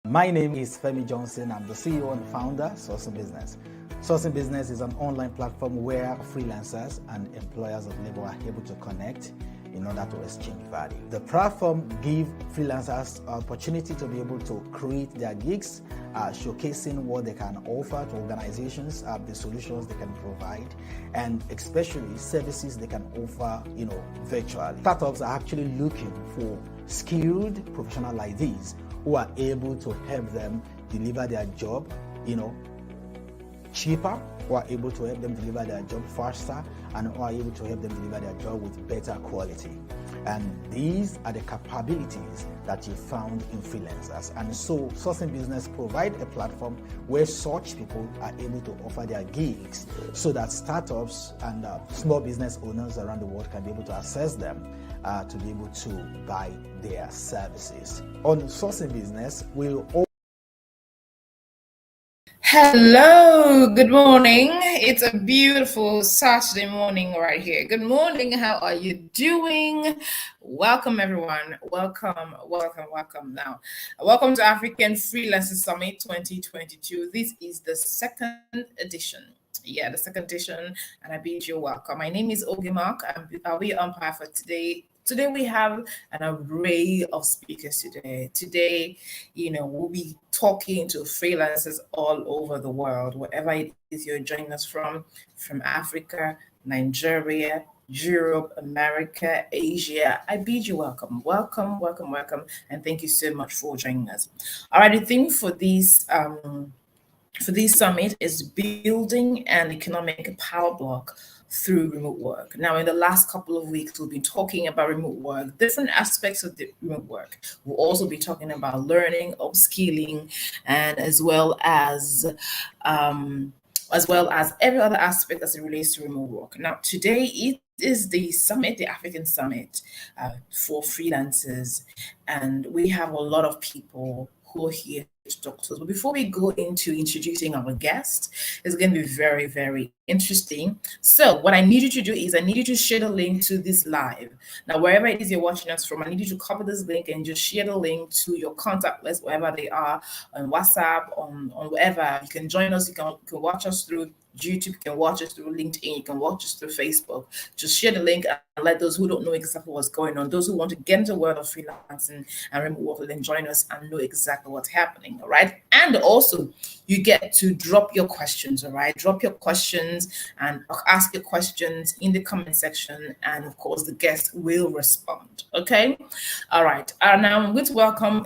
My name is Femi Johnson. I'm the CEO and founder of Sourcing Business. Sourcing Business is an online platform where freelancers and employers of labor are able to connect in order to exchange value. The platform gives freelancers opportunity to be able to create their gigs, showcasing what they can offer to organizations, the solutions they can provide, and especially services they can offer, virtually. Startups are actually looking for skilled professionals like these who are able to help them deliver their job, cheaper, who are able to help them deliver their job faster, and who are able to help them deliver their job with better quality. And these are the capabilities that you found in freelancers. And so Sourcing Business provide a platform where such people are able to offer their gigs so that startups and small business owners around the world can be able to access them to be able to buy their services. On Sourcing Business, we'll Hello, good morning. It's a beautiful Saturday morning right here. Good morning. How are you doing? Welcome, everyone. Welcome now. Welcome to African Freelancers Summit 2022. This is the second edition. Yeah, the second edition, and I bid you welcome. My name is Ogie Mark. I'll be your umpire for today. Today we have an array of speakers today. Today, we'll be talking to freelancers all over the world, wherever it is you're joining us from Africa, Nigeria, Europe, America, Asia. I bid you welcome, and thank you so much for joining us. All right, the theme for this summit is building an economic power block through remote work. Now, in the last couple of weeks, we've been talking about remote work, different aspects of the remote work. We'll also be talking about learning, upskilling, and as well as every other aspect as it relates to remote work. Now, today it is the summit, the African Summit for freelancers, and we have a lot of people who are here to talk to us. But before we go into introducing our guest, it's going to be very, very interesting. So what I need you to do is I need you to share the link to this live. Now, wherever it is you're watching us from, I need you to copy this link and just share the link to your contact list, wherever they are, on WhatsApp, on wherever. You can join us. You can watch us through YouTube, you can watch us through LinkedIn, you can watch us through Facebook. Just share the link and let those who don't know exactly what's going on, those who want to get into the world of freelancing and remote work, then join us and know exactly what's happening, all right? And also, you get to drop your questions, all right? Drop your questions and ask your questions in the comment section, and of course, the guest will respond, okay? All right, now I'm going to welcome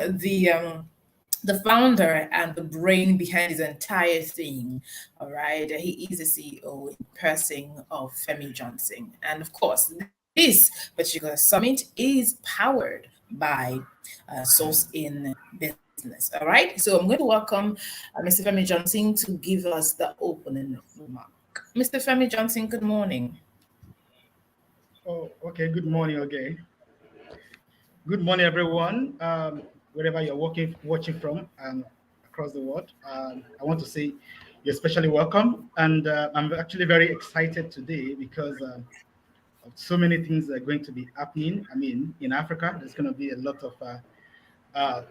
the founder and the brain behind his entire thing. All right, he is the CEO in person of Femi Johnson, and of course, this particular summit is powered by Sourcing Business. All right, so I'm going to welcome Mr. Femi Johnson to give us the opening remark. Mr. Femi Johnson, good morning. Oh, okay. Good morning again. Good morning, everyone. Wherever you're watching from across the world, I want to say you're especially welcome. And I'm actually very excited today because of so many things that are going to be happening. I mean, in Africa, there's going to be a lot of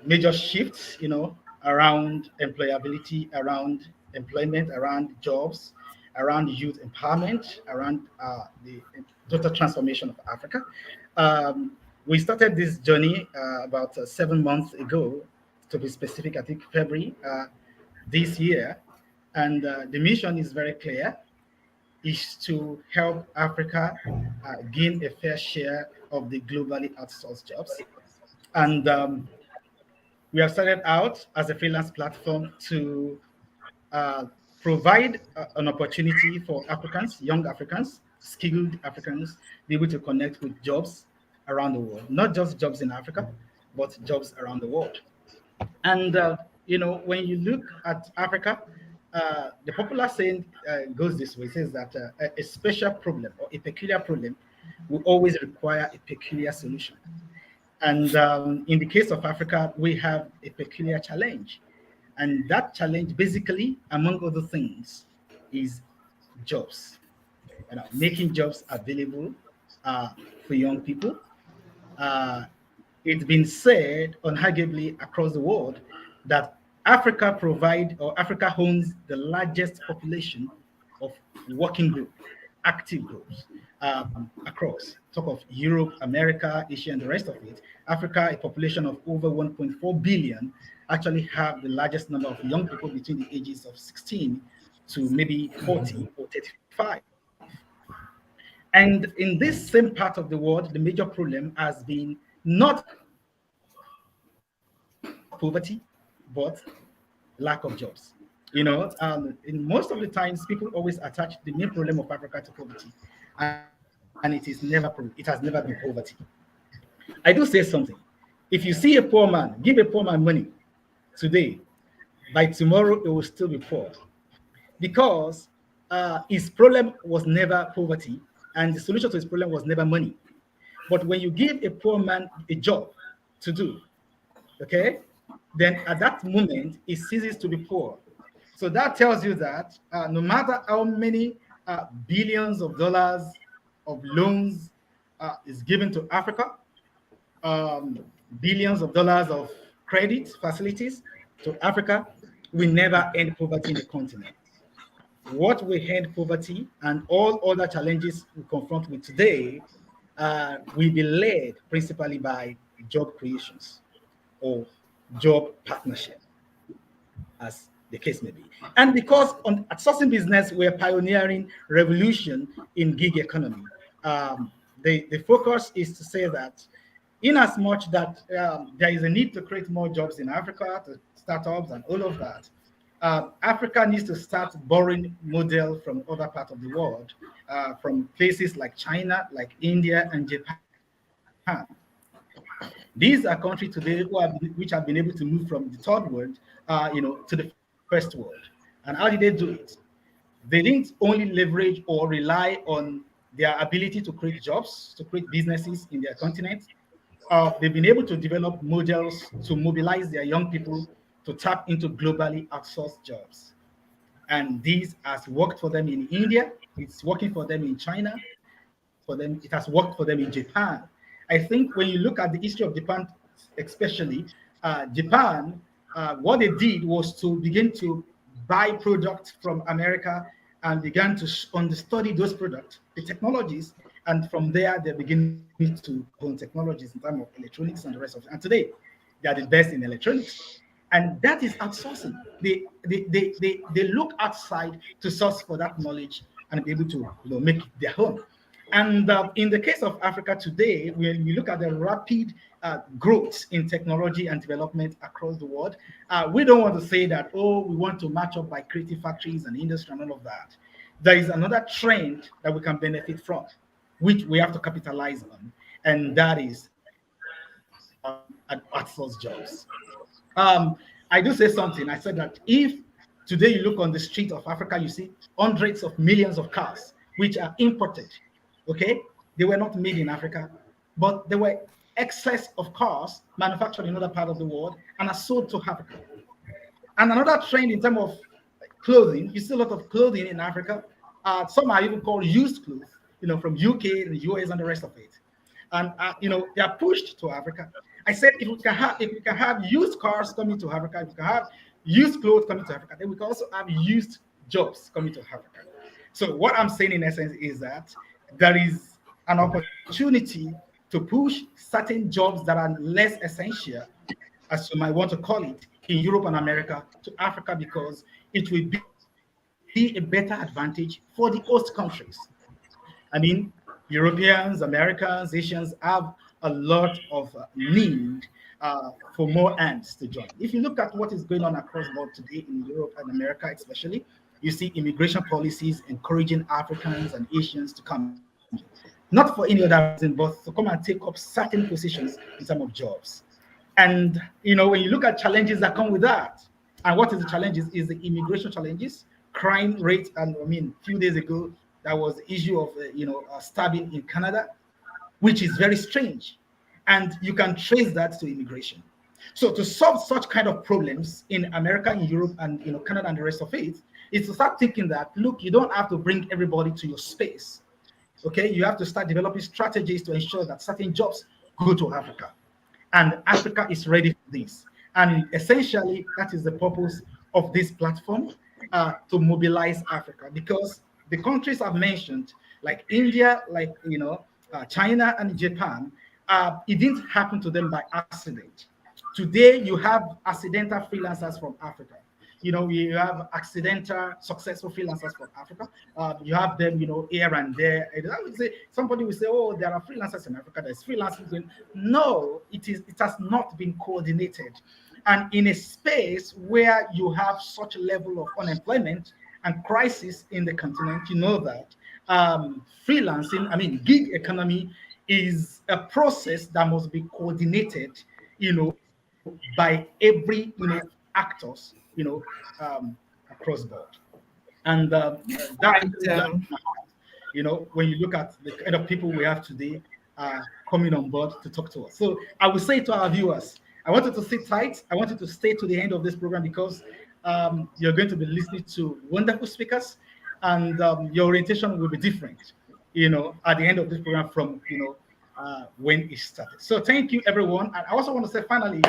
major shifts, around employability, around employment, around jobs, around youth empowerment, around the total transformation of Africa. We started this journey about 7 months ago, to be specific, I think February this year. And the mission is very clear, is to help Africa gain a fair share of the globally outsourced jobs. And we have started out as a freelance platform to provide an opportunity for Africans, young Africans, skilled Africans, be able to connect with jobs around the world, not just jobs in Africa, but jobs around the world. And when you look at Africa, the popular saying goes this way: it says that a special problem or a peculiar problem will always require a peculiar solution. And in the case of Africa, we have a peculiar challenge. And that challenge, basically, among other things, is jobs. Making jobs available for young people. It's been said, unarguably, across the world, that Africa owns the largest population of working group, active groups across. Talk of Europe, America, Asia, and the rest of it. Africa, a population of over 1.4 billion, actually have the largest number of young people between the ages of 16 to maybe 40 or 35. And in this same part of the world, the major problem has been not poverty, but lack of jobs. In most of the times, people always attach the main problem of Africa to poverty, and it has never been poverty. I do say something. If you see a poor man, give a poor man money today, by tomorrow it will still be poor, because his problem was never poverty, and the solution to his problem was never money. But when you give a poor man a job to do, okay, then at that moment it ceases to be poor. So that tells you that no matter how many billions of dollars of loans is given to Africa, billions of dollars of credit facilities to Africa, we never end poverty in the continent. What will end poverty and all other challenges we confront with today will be led principally by job creations or job partnership, as the case may be. And because at Sourcing Business, we're pioneering revolution in gig economy, the focus is to say that in as much that there is a need to create more jobs in Africa, to startups and all of that, Africa needs to start borrowing model from other parts of the world, from places like China, like India and Japan. These are countries today which have been able to move from the third world, to the first world. And how did they do it? They didn't only leverage or rely on their ability to create jobs, to create businesses in their continent. They've been able to develop models to mobilize their young people to tap into globally outsourced jobs. And this has worked for them in India. It's working for them in China. It has worked for them in Japan. I think when you look at the history of Japan, especially Japan, what they did was to begin to buy products from America and began to understudy those products, the technologies, and from there they begin to own technologies in terms of electronics and the rest of it. And today they are the best in electronics, and that is outsourcing. They look outside to source for that knowledge and be able to make it their own. And in the case of Africa today, when we look at the rapid growth in technology and development across the world, we don't want to say that, we want to match up by creative factories and industry and all of that. There is another trend that we can benefit from, which we have to capitalize on, and that is outsourced jobs. I do say something. I said that if today you look on the street of Africa, you see hundreds of millions of cars which are imported. Okay, they were not made in Africa, but there were excess of cars manufactured in another part of the world and are sold to Africa. And another trend in terms of clothing, you see a lot of clothing in Africa. Some are even called used clothes, from UK, the US, and the rest of it. And they are pushed to Africa. I said if we can have used cars coming to Africa, if we can have used clothes coming to Africa, then we can also have used jobs coming to Africa. So what I'm saying in essence is that there is an opportunity to push certain jobs that are less essential, as you might want to call it, in Europe and America to Africa, because it will be a better advantage for the host countries. I mean, Europeans, Americans, Asians have a lot of need for more hands to join. If you look at what is going on across the board today in Europe and America especially, you see immigration policies encouraging Africans and Asians to come, not for any other reason, but to come and take up certain positions in terms of jobs. And, when you look at challenges that come with that, and what is the challenges is the immigration challenges, crime rate. And a few days ago, there was the issue of, a stabbing in Canada, which is very strange. And you can trace that to immigration. So to solve such kind of problems in America, in Europe, and Canada and the rest of it, is to start thinking that, look, you don't have to bring everybody to your space. Okay, you have to start developing strategies to ensure that certain jobs go to Africa. And Africa is ready for this. And essentially, that is the purpose of this platform, to mobilize Africa, because the countries I've mentioned, like India, like China and Japan, it didn't happen to them by accident. Today, you have accidental freelancers from Africa. You have accidental successful freelancers from Africa. You have them, here and there. And I would say somebody will say, "Oh, there are freelancers in Africa. There's freelancers." No, it has not been coordinated. And in a space where you have such a level of unemployment and crisis in the continent, you know that freelancing, I mean, gig economy is a process that must be coordinated, by every, actors, across board. And that Right. is just, when you look at the kind of people we have today coming on board to talk to us. So I will say to our viewers, I want you to sit tight. I want you to stay to the end of this program, because you're going to be listening to wonderful speakers, and your orientation will be different, at the end of this program from, when it started. So thank you, everyone. And I also want to say, finally,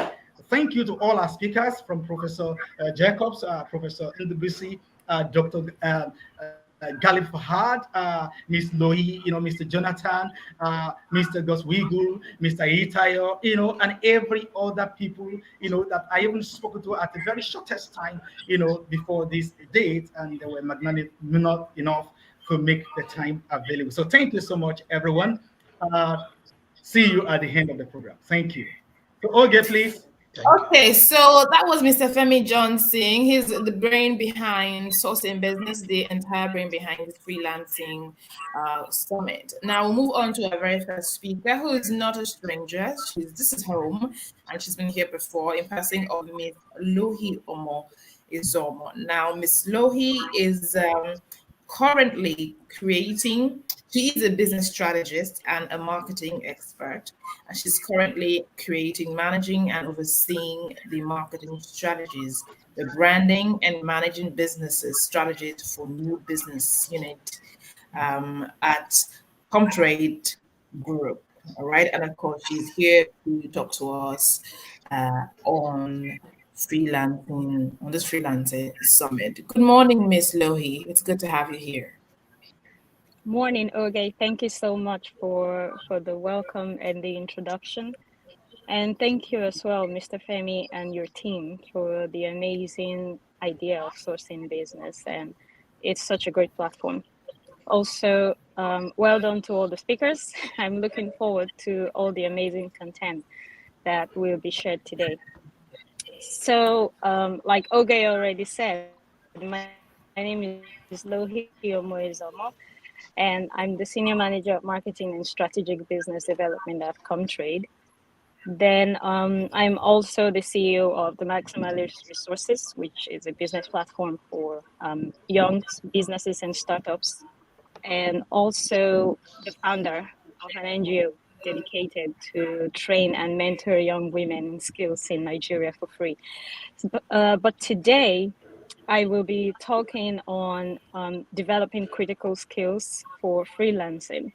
thank you to all our speakers, from Professor Jacobs, Professor Ndubisi, Dr. Khalid Fahad, Miss Lohi, Mr. Jonathan, Mr. Goswigul, Mr. Itayo, and every other people, that I even spoken to at the very shortest time, before this date, and they were magnanimous enough to make the time available. So thank you so much, everyone. See you at the end of the program. Thank you. So, Oge, please. Okay, so that was Mr. Femi Johnson. He's the brain behind Sourcing Business, the entire brain behind the Freelancing Summit. Now we'll move on to our very first speaker, who is not a stranger. This is home, and she's been here before, in passing of Miss Lohi Omo Izomo. Now, Miss Lohi is currently creating. She is a business strategist and a marketing expert, and she's currently creating, managing, and overseeing the marketing strategies, the branding, and managing businesses strategies for new business unit at Comtrade Group. All right, and of course, she's here to talk to us on freelancing, on this freelancing summit. Good morning, Miss Lohi. It's good to have you here. Morning, Oge. Thank you so much for the welcome and the introduction. And thank you as well, Mr. Femi and your team, for the amazing idea of Sourcing Business. And it's such a great platform. Also, well done to all the speakers. I'm looking forward to all the amazing content that will be shared today. So, like Oge already said, my name is Lohi Omoizomo, and I'm the Senior Manager of Marketing and Strategic Business Development at Comtrade. Then I'm also the CEO of the Maximalist Resources, which is a business platform for young businesses and startups, and also the founder of an NGO dedicated to train and mentor young women in skills in Nigeria for free. But today, I will be talking on developing critical skills for freelancing.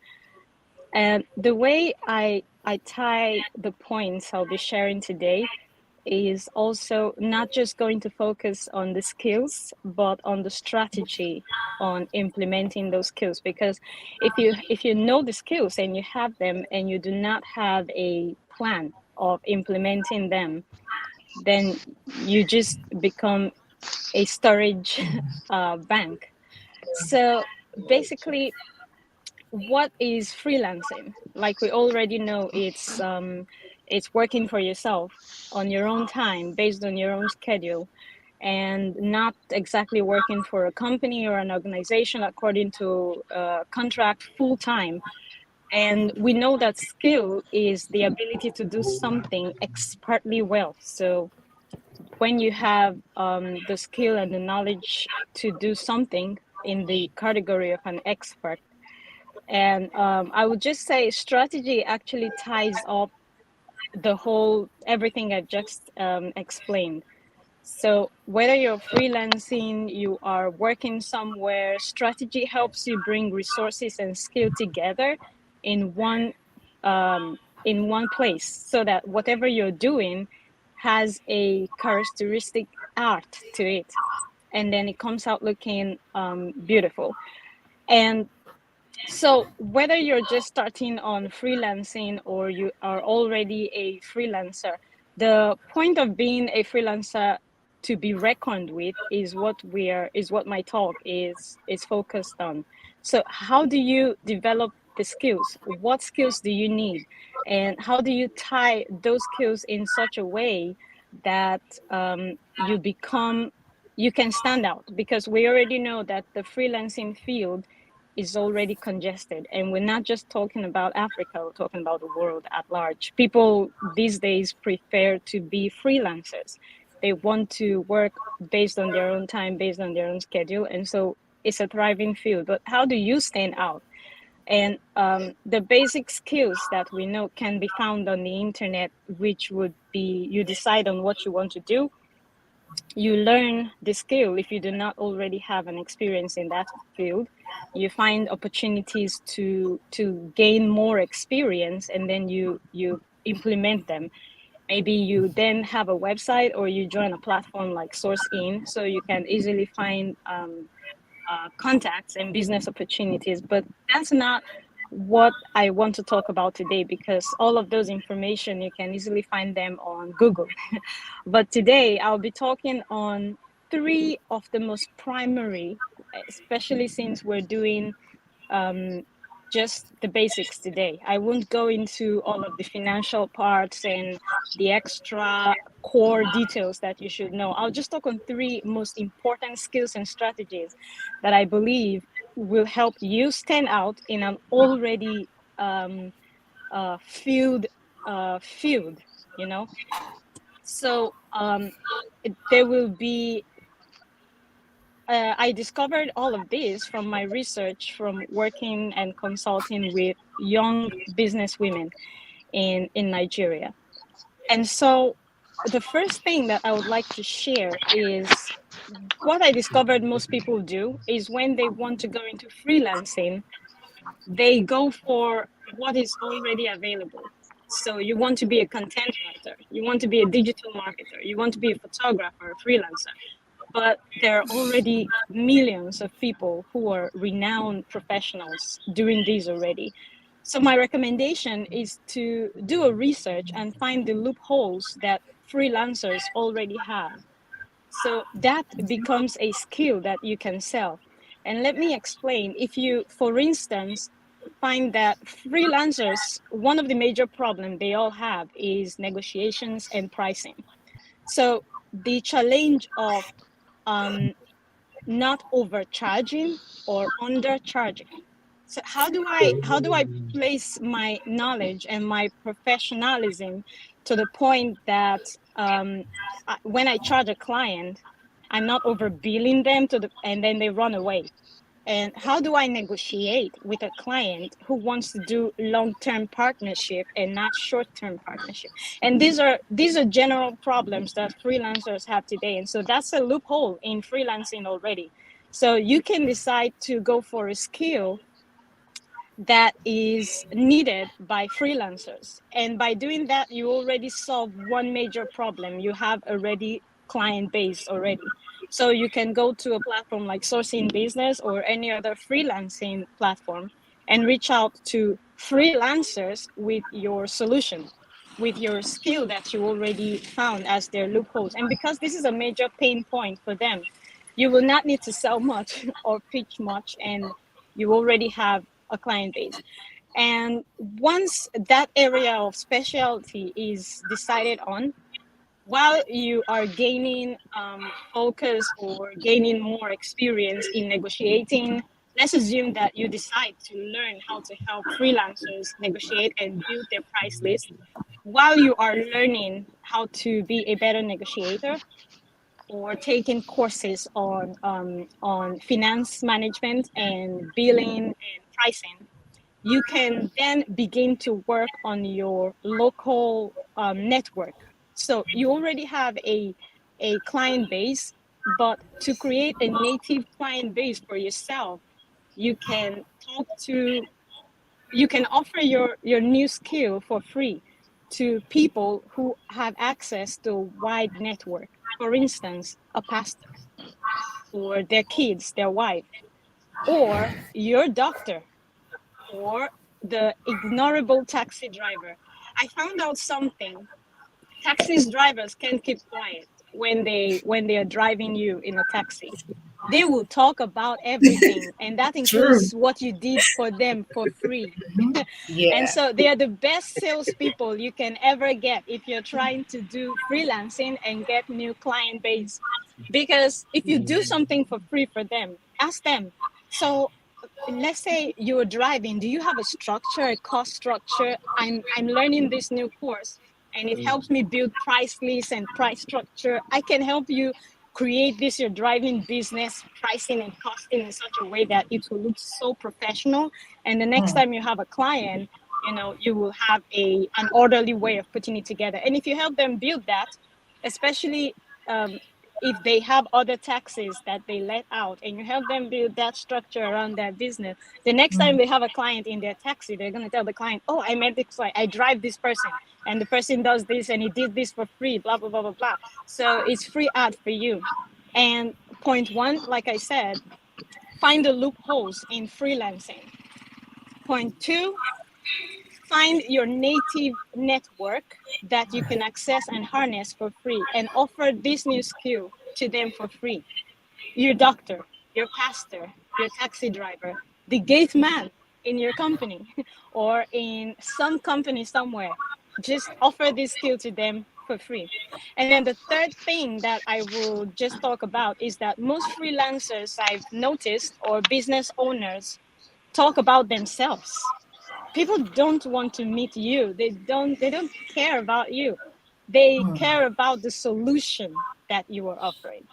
And the way I tie the points I'll be sharing today is also not just going to focus on the skills, but on the strategy on implementing those skills. Because if you know the skills and you have them and you do not have a plan of implementing them, then you just become a storage bank. So basically, what is freelancing? Like we already know, it's working for yourself on your own time, based on your own schedule, and not exactly working for a company or an organization according to contract full time. And we know that skill is the ability to do something expertly well. So when you have the skill and the knowledge to do something in the category of an expert, and I would just say strategy actually ties up the whole, everything I just explained. So whether you're freelancing, you are working somewhere, strategy helps you bring resources and skill together in one place, so that whatever you're doing has a characteristic art to it, and then it comes out looking beautiful. And so whether you're just starting on freelancing or you are already a freelancer, the point of being a freelancer to be reckoned with is what my talk is focused on. So how do you develop the skills? What skills do you need? And how do you tie those skills in such a way that you can stand out? Because we already know that the freelancing field is already congested, and we're not just talking about Africa, we're talking about the world at large. People these days prefer to be freelancers. They want to work based on their own time, based on their own schedule, and so it's a thriving field. But how do you stand out? And the basic skills that we know can be found on the internet, which would be, you decide on what you want to do, you learn the skill. If you do not already have an experience in that field, you find opportunities to gain more experience, and then you implement them. Maybe you then have a website, or you join a platform like SourceIn, so you can easily find contacts and business opportunities. But that's not what I want to talk about today, because all of those information, you can easily find them on Google. But today I'll be talking on 3 of the most primary, especially since we're doing just the basics today. I won't go into all of the financial parts and the extra core details that you should know. I'll just talk on 3 most important skills and strategies that I believe will help you stand out in an already field, you know. So there will be, I discovered all of this from my research, from working and consulting with young business women in Nigeria. And so the first thing that I would like to share is what I discovered most people do is when they want to go into freelancing, they go for what is already available. So you want to be a content writer, you want to be a digital marketer, you want to be a photographer, a freelancer. But there are already millions of people who are renowned professionals doing these already. So my recommendation is to do a research and find the loopholes that freelancers already have. So that becomes a skill that you can sell. And let me explain. If you, for instance, find that freelancers, one of the major problems they all have is negotiations and pricing. So the challenge of not overcharging or undercharging. So how do I place my knowledge and my professionalism to the point that when I charge a client, I'm not overbilling them and then they run away? And how do I negotiate with a client who wants to do long-term partnership and not short-term partnership? And these are general problems that freelancers have today. And so that's a loophole in freelancing already. So you can decide to go for a skill that is needed by freelancers. And by doing that, you already solve one major problem. You have already client base already. So you can go to a platform like Sourcing Business or any other freelancing platform and reach out to freelancers with your solution, with your skill that you already found as their loopholes. And because this is a major pain point for them, you will not need to sell much or pitch much, and you already have a client base. And once that area of specialty is decided on, while you are gaining focus or gaining more experience in negotiating, let's assume that you decide to learn how to help freelancers negotiate and build their price list. While you are learning how to be a better negotiator or taking courses on finance management and billing and pricing, you can then begin to work on your local network. So you already have a client base, but to create a native client base for yourself, you can offer your new skill for free to people who have access to a wide network. For instance, a pastor, or their kids, their wife, or your doctor, or the ignorable taxi driver. I found out something. Taxi drivers can't keep quiet when they are driving you in a taxi. They will talk about everything, and that includes True. what you did for them for free. And Yeah. so they are the best salespeople you can ever get if you're trying to do freelancing and get new client base. Because if you do something for free for them, ask them. So let's say you're driving. Do you have a structure, a cost structure? I'm learning this new course, and it helps me build price lists and price structure. I can help you create this your driving business pricing and costing in such a way that it will look so professional, and the next time you have a client, you will have an orderly way of putting it together. And if you help them build that, especially if they have other taxes that they let out, and you help them build that structure around their business, the next time they have a client in their taxi, they're going to tell the client, oh, I met this client, I drive this person, and the person does this, and he did this for free, blah, blah, blah, blah, blah. So it's free ad for you. And point one, like I said, find the loopholes in freelancing. Point two, find your native network that you can access and harness for free and offer this new skill to them for free. Your doctor, your pastor, your taxi driver, the gate man in your company or in some company somewhere, just offer this skill to them for free. And then the third thing that I will just talk about is that most freelancers I've noticed, or business owners, talk about themselves. People don't want to meet you. They don't care about you. They care about the solution that you are offering.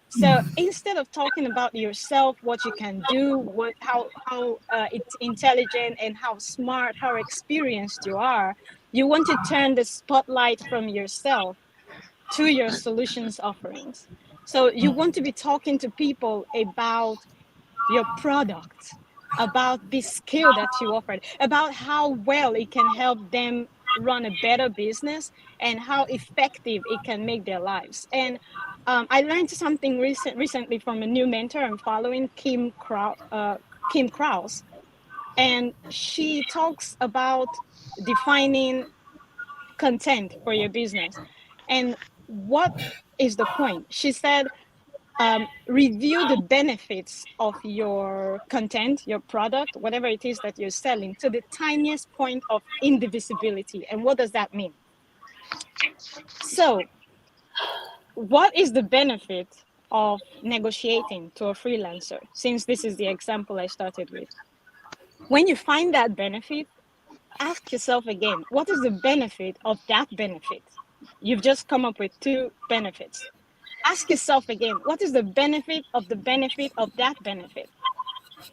So instead of talking about yourself, what you can do, how it's intelligent and how smart, how experienced you are, you want to turn the spotlight from yourself to your solutions offerings. So you want to be talking to people about your product, about the skill that you offered, about how well it can help them run a better business and how effective it can make their lives. And I learned something recently from a new mentor I'm following, Kim Krause, and she talks about defining content for your business. And what is the point? She said, review the benefits of your content, your product, whatever it is that you're selling, to the tiniest point of indivisibility. And what does that mean? So, what is the benefit of negotiating to a freelancer? Since this is the example I started with. When you find that benefit, ask yourself again, what is the benefit of that benefit? You've just come up with two benefits. Ask yourself again, what is the benefit of that benefit?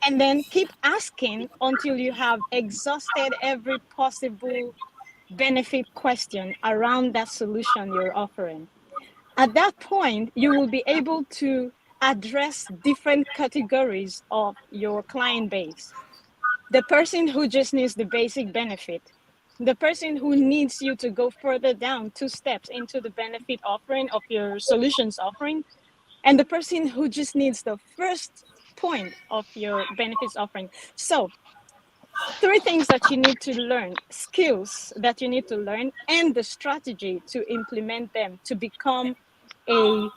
And then keep asking until you have exhausted every possible benefit question around that solution you're offering. At that point, you will be able to address different categories of your client base. The person who just needs the basic benefit, the person who needs you to go further down 2 steps into the benefit offering of your solutions offering, and the person who just needs the first point of your benefits offering. So 3 things that you need to learn, skills that you need to learn, and the strategy to implement them to become a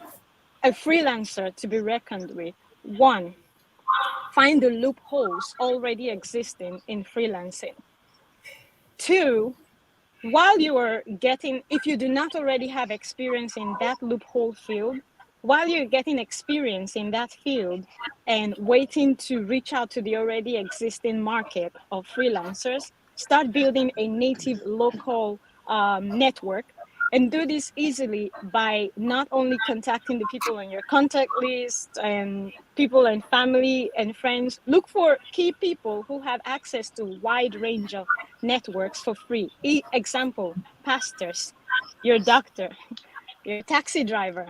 freelancer to be reckoned with. 1, find the loopholes already existing in freelancing. 2, while you are getting, if you do not already have experience in that loophole field, while you're getting experience in that field and waiting to reach out to the already existing market of freelancers, start building a native local network. And do this easily by not only contacting the people on your contact list and people and family and friends. Look for key people who have access to a wide range of networks for free. Example, pastors, your doctor, your taxi driver,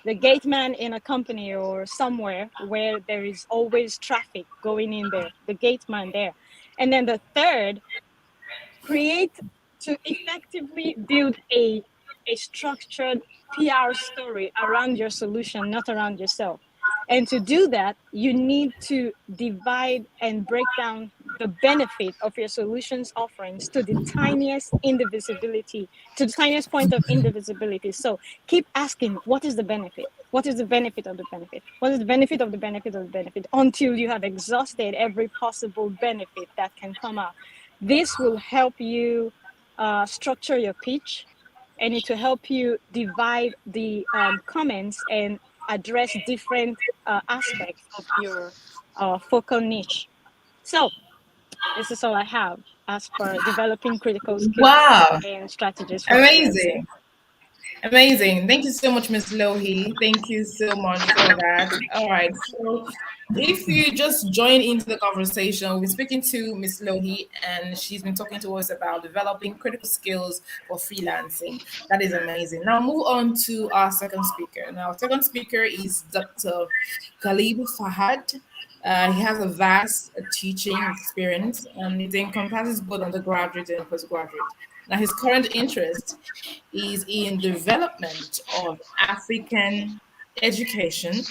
the gate man in a company or somewhere where there is always traffic going in there, the gate man there. And then the third, create to effectively build a structured PR story around your solution, not around yourself. And to do that, you need to divide and break down the benefit of your solutions offerings to the tiniest indivisibility, to the tiniest point of indivisibility. So keep asking, what is the benefit? What is the benefit of the benefit? What is the benefit of the benefit of the benefit? Until you have exhausted every possible benefit that can come out. This will help you structure your pitch, and it will help you divide the comments and address different aspects of your focal niche. So this is all I have as for developing critical skills Wow, and strategies for freelancing. amazing. Amazing. Thank you so much, Ms. Lohi. Thank you so much for that. All right. So if you just join into the conversation, we're speaking to Ms. Lohi, and she's been talking to us about developing critical skills for freelancing. That is amazing. Now move on to our second speaker. Now, our second speaker is Dr. Khalid Fahad. He has a vast teaching experience, and it encompasses both undergraduate and postgraduate. Now, his current interest is in development of African education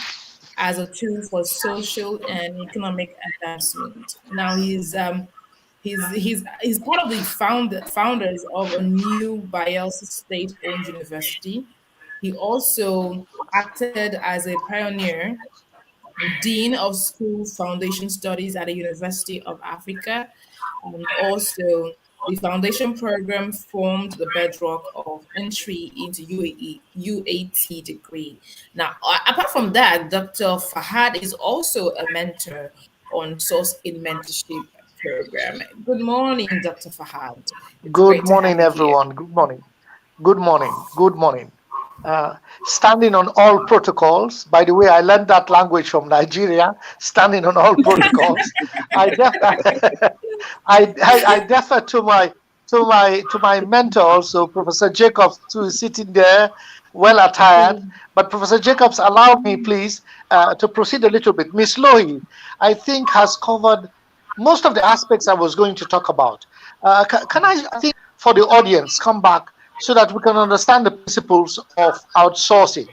as a tool for social and economic advancement. Now, he's part of the founders of a new Bayelsa state-owned university. He also acted as a pioneer Dean of School Foundation Studies at the University of Africa. Also, the foundation program formed the bedrock of entry into UAT degree. Now, apart from that, Dr. Fahad is also a mentor on Source in Mentorship program. Good morning, Dr. Fahad. It's Good great to have morning, you here. everyone. Good morning. Good morning. Good morning. Standing on all protocols. By the way, I learned that language from Nigeria. Standing on all protocols. I defer to my mentor also, Professor Jacobs, who is sitting there, well attired. But Professor Jacobs, allow me, please, to proceed a little bit. Ms. Lohi, I think, has covered most of the aspects I was going to talk about. Can I think, for the audience, come back so that we can understand the principles of outsourcing?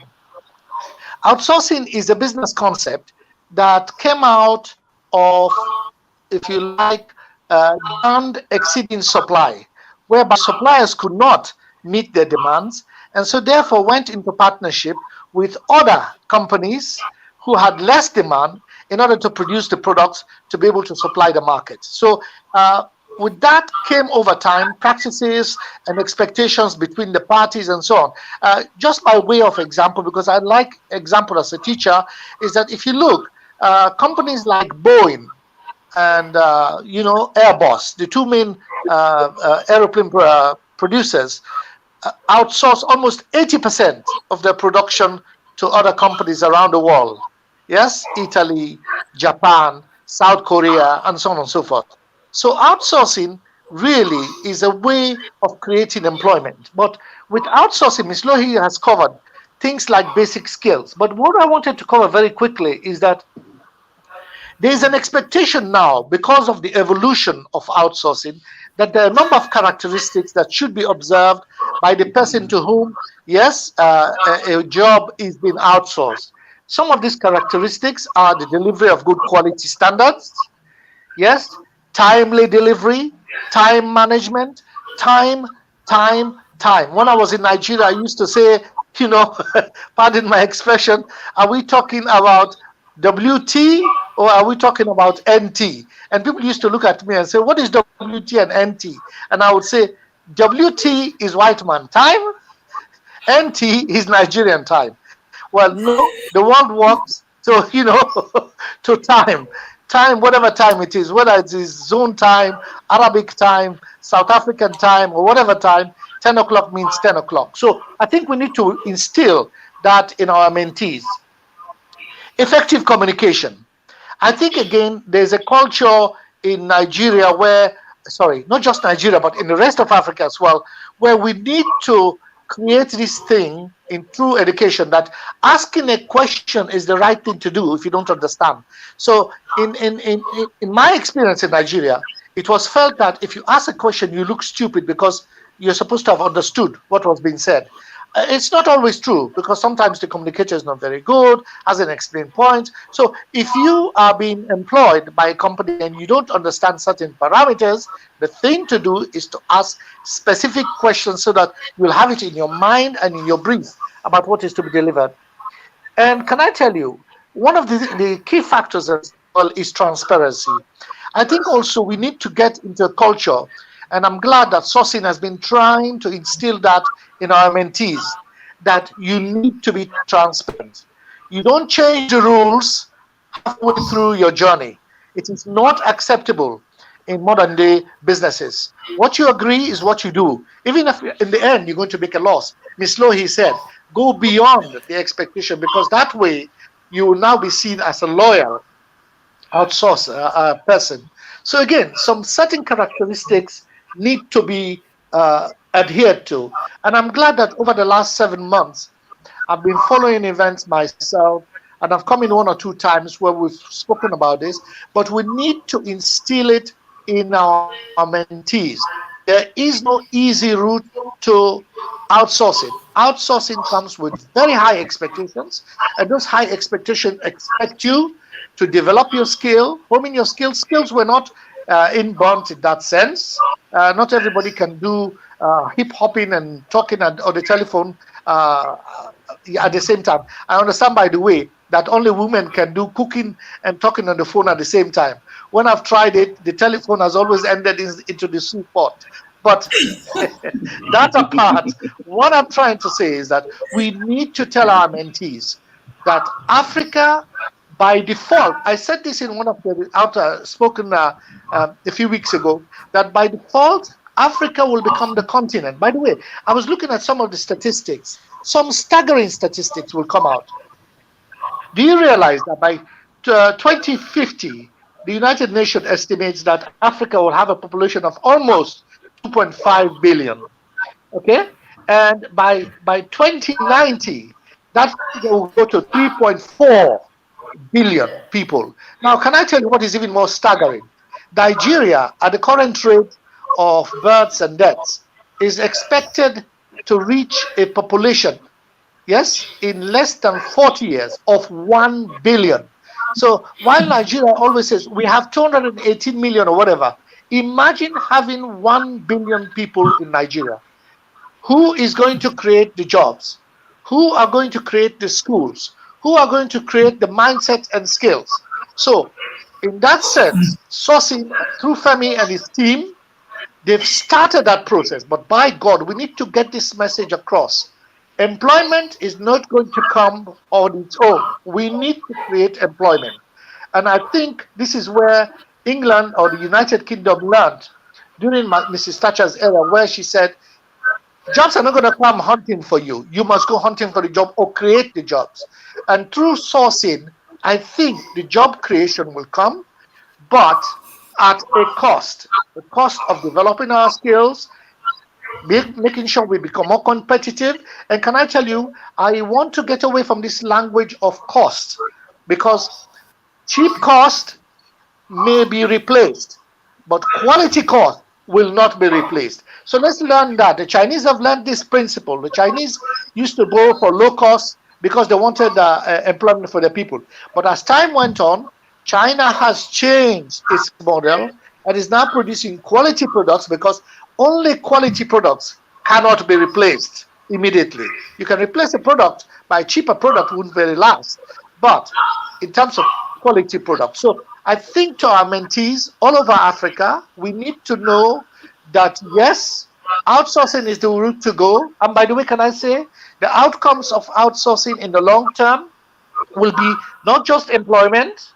Outsourcing is a business concept that came out of, if you like, demand exceeding supply, whereby suppliers could not meet their demands, and so therefore went into partnership with other companies who had less demand in order to produce the products to be able to supply the market. So with that came over time practices and expectations between the parties and so on. Just by way of example, because I like example as a teacher, is that if you look, companies like Boeing and Airbus, the two main aeroplane producers, outsource almost 80% of their production to other companies around the world. Yes, Italy, Japan, South Korea, and so on and so forth. So outsourcing really is a way of creating employment. But with outsourcing, Ms. Lohi has covered things like basic skills. But what I wanted to cover very quickly is that there is an expectation now, because of the evolution of outsourcing, that there are a number of characteristics that should be observed by the person to whom, yes, a job is being outsourced. Some of these characteristics are the delivery of good quality standards, yes, timely delivery, time management, time. When I was in Nigeria, I used to say, pardon my expression, are we talking about WT or are we talking about NT? And people used to look at me and say, what is WT and NT? And I would say, WT is white man time, NT is Nigerian time. Well, no, the world works to time. Time, whatever time it is, whether it is zone time, Arabic time, South African time, or whatever time, 10 o'clock means 10 o'clock. So I think we need to instill that in our mentees. Effective communication. I think, again, there's a culture in Nigeria where, sorry, not just Nigeria, but in the rest of Africa as well, where we need to create this thing in true education, that asking a question is the right thing to do if you don't understand. So in my experience in Nigeria, it was felt that if you ask a question, you look stupid because you're supposed to have understood what was being said. It's not always true, because sometimes the communicator is not very good, hasn't explained points. So if you are being employed by a company and you don't understand certain parameters, the thing to do is to ask specific questions so that you'll have it in your mind and in your brief about what is to be delivered. And can I tell you, one of the key factors as well is transparency. I think also we need to get into a culture, and I'm glad that sourcing has been trying to instill that in our mentees, that you need to be transparent. You don't change the rules halfway through your journey. It is not acceptable in modern day businesses. What you agree is what you do. Even if in the end you're going to make a loss. Ms. Lowe, he said, go beyond the expectation, because that way you will now be seen as a loyal outsource person. So again, some certain characteristics need to be adhered to. And I'm glad that over the last 7 months, I've been following events myself, and I've come in 1 or 2 times where we've spoken about this, but we need to instill it in our mentees. There is no easy route to outsourcing. Outsourcing comes with very high expectations, and those high expectations expect you to develop your skill, homing your skills. Skills were not inborn in that sense. Not everybody can do hip hopping and talking on the telephone at the same time. I understand, by the way, that only women can do cooking and talking on the phone at the same time. When I've tried it, the telephone has always ended into the soup pot. But that apart, what I'm trying to say is that we need to tell our mentees that Africa, by default, I said this in one of the outspoken a few weeks ago, that by default, Africa will become the continent. By the way, I was looking at some of the statistics. Some staggering statistics will come out. Do you realize that by 2050, the United Nations estimates that Africa will have a population of almost 2.5 billion? Okay? And by 2090, that figure will go to 3.4 billion people. Now, can I tell you what is even more staggering? Nigeria, at the current rate of births and deaths, is expected to reach a population, yes, in less than 40 years of 1 billion. So while Nigeria always says we have 218 million or whatever, imagine having 1 billion people in Nigeria. Who is going to create the jobs? Who are going to create the schools? Who are going to create the mindset and skills? So in that sense, sourcing through Femi and his team, they've started that process. But by God, we need to get this message across. Employment is not going to come on its own. We need to create employment. And I think this is where England or the United Kingdom learned during Mrs. Thatcher's era, where she said, jobs are not going to come hunting for you. You must go hunting for the job or create the jobs. And through sourcing, I think the job creation will come, but at a cost. The cost of developing our skills, making sure we become more competitive. And can I tell you, I want to get away from this language of cost, because cheap cost may be replaced, but quality cost will not be replaced. So let's learn that. The Chinese have learned this principle. The Chinese used to go for low cost because they wanted employment for their people. But as time went on, China has changed its model and is now producing quality products, because only quality products cannot be replaced immediately. You can replace a product by a cheaper product, wouldn't very last. But in terms of quality products. So I think to our mentees all over Africa, we need to know that yes, outsourcing is the route to go. And by the way, can I say, the outcomes of outsourcing in the long term will be not just employment,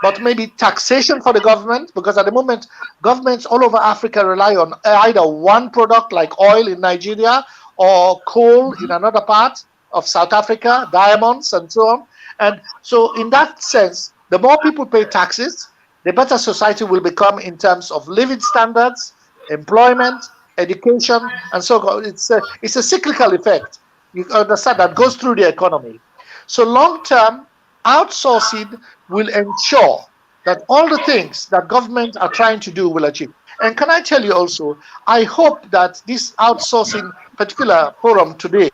but maybe taxation for the government, because at the moment, governments all over Africa rely on either one product like oil in Nigeria or coal in another part of South Africa, diamonds and so on. And so in that sense, the more people pay taxes, the better society will become in terms of living standards, employment, education, and so on. It's a cyclical effect. You understand that goes through the economy. So long term, outsourcing will ensure that all the things that governments are trying to do will achieve. And can I tell you also, I hope that this outsourcing particular forum today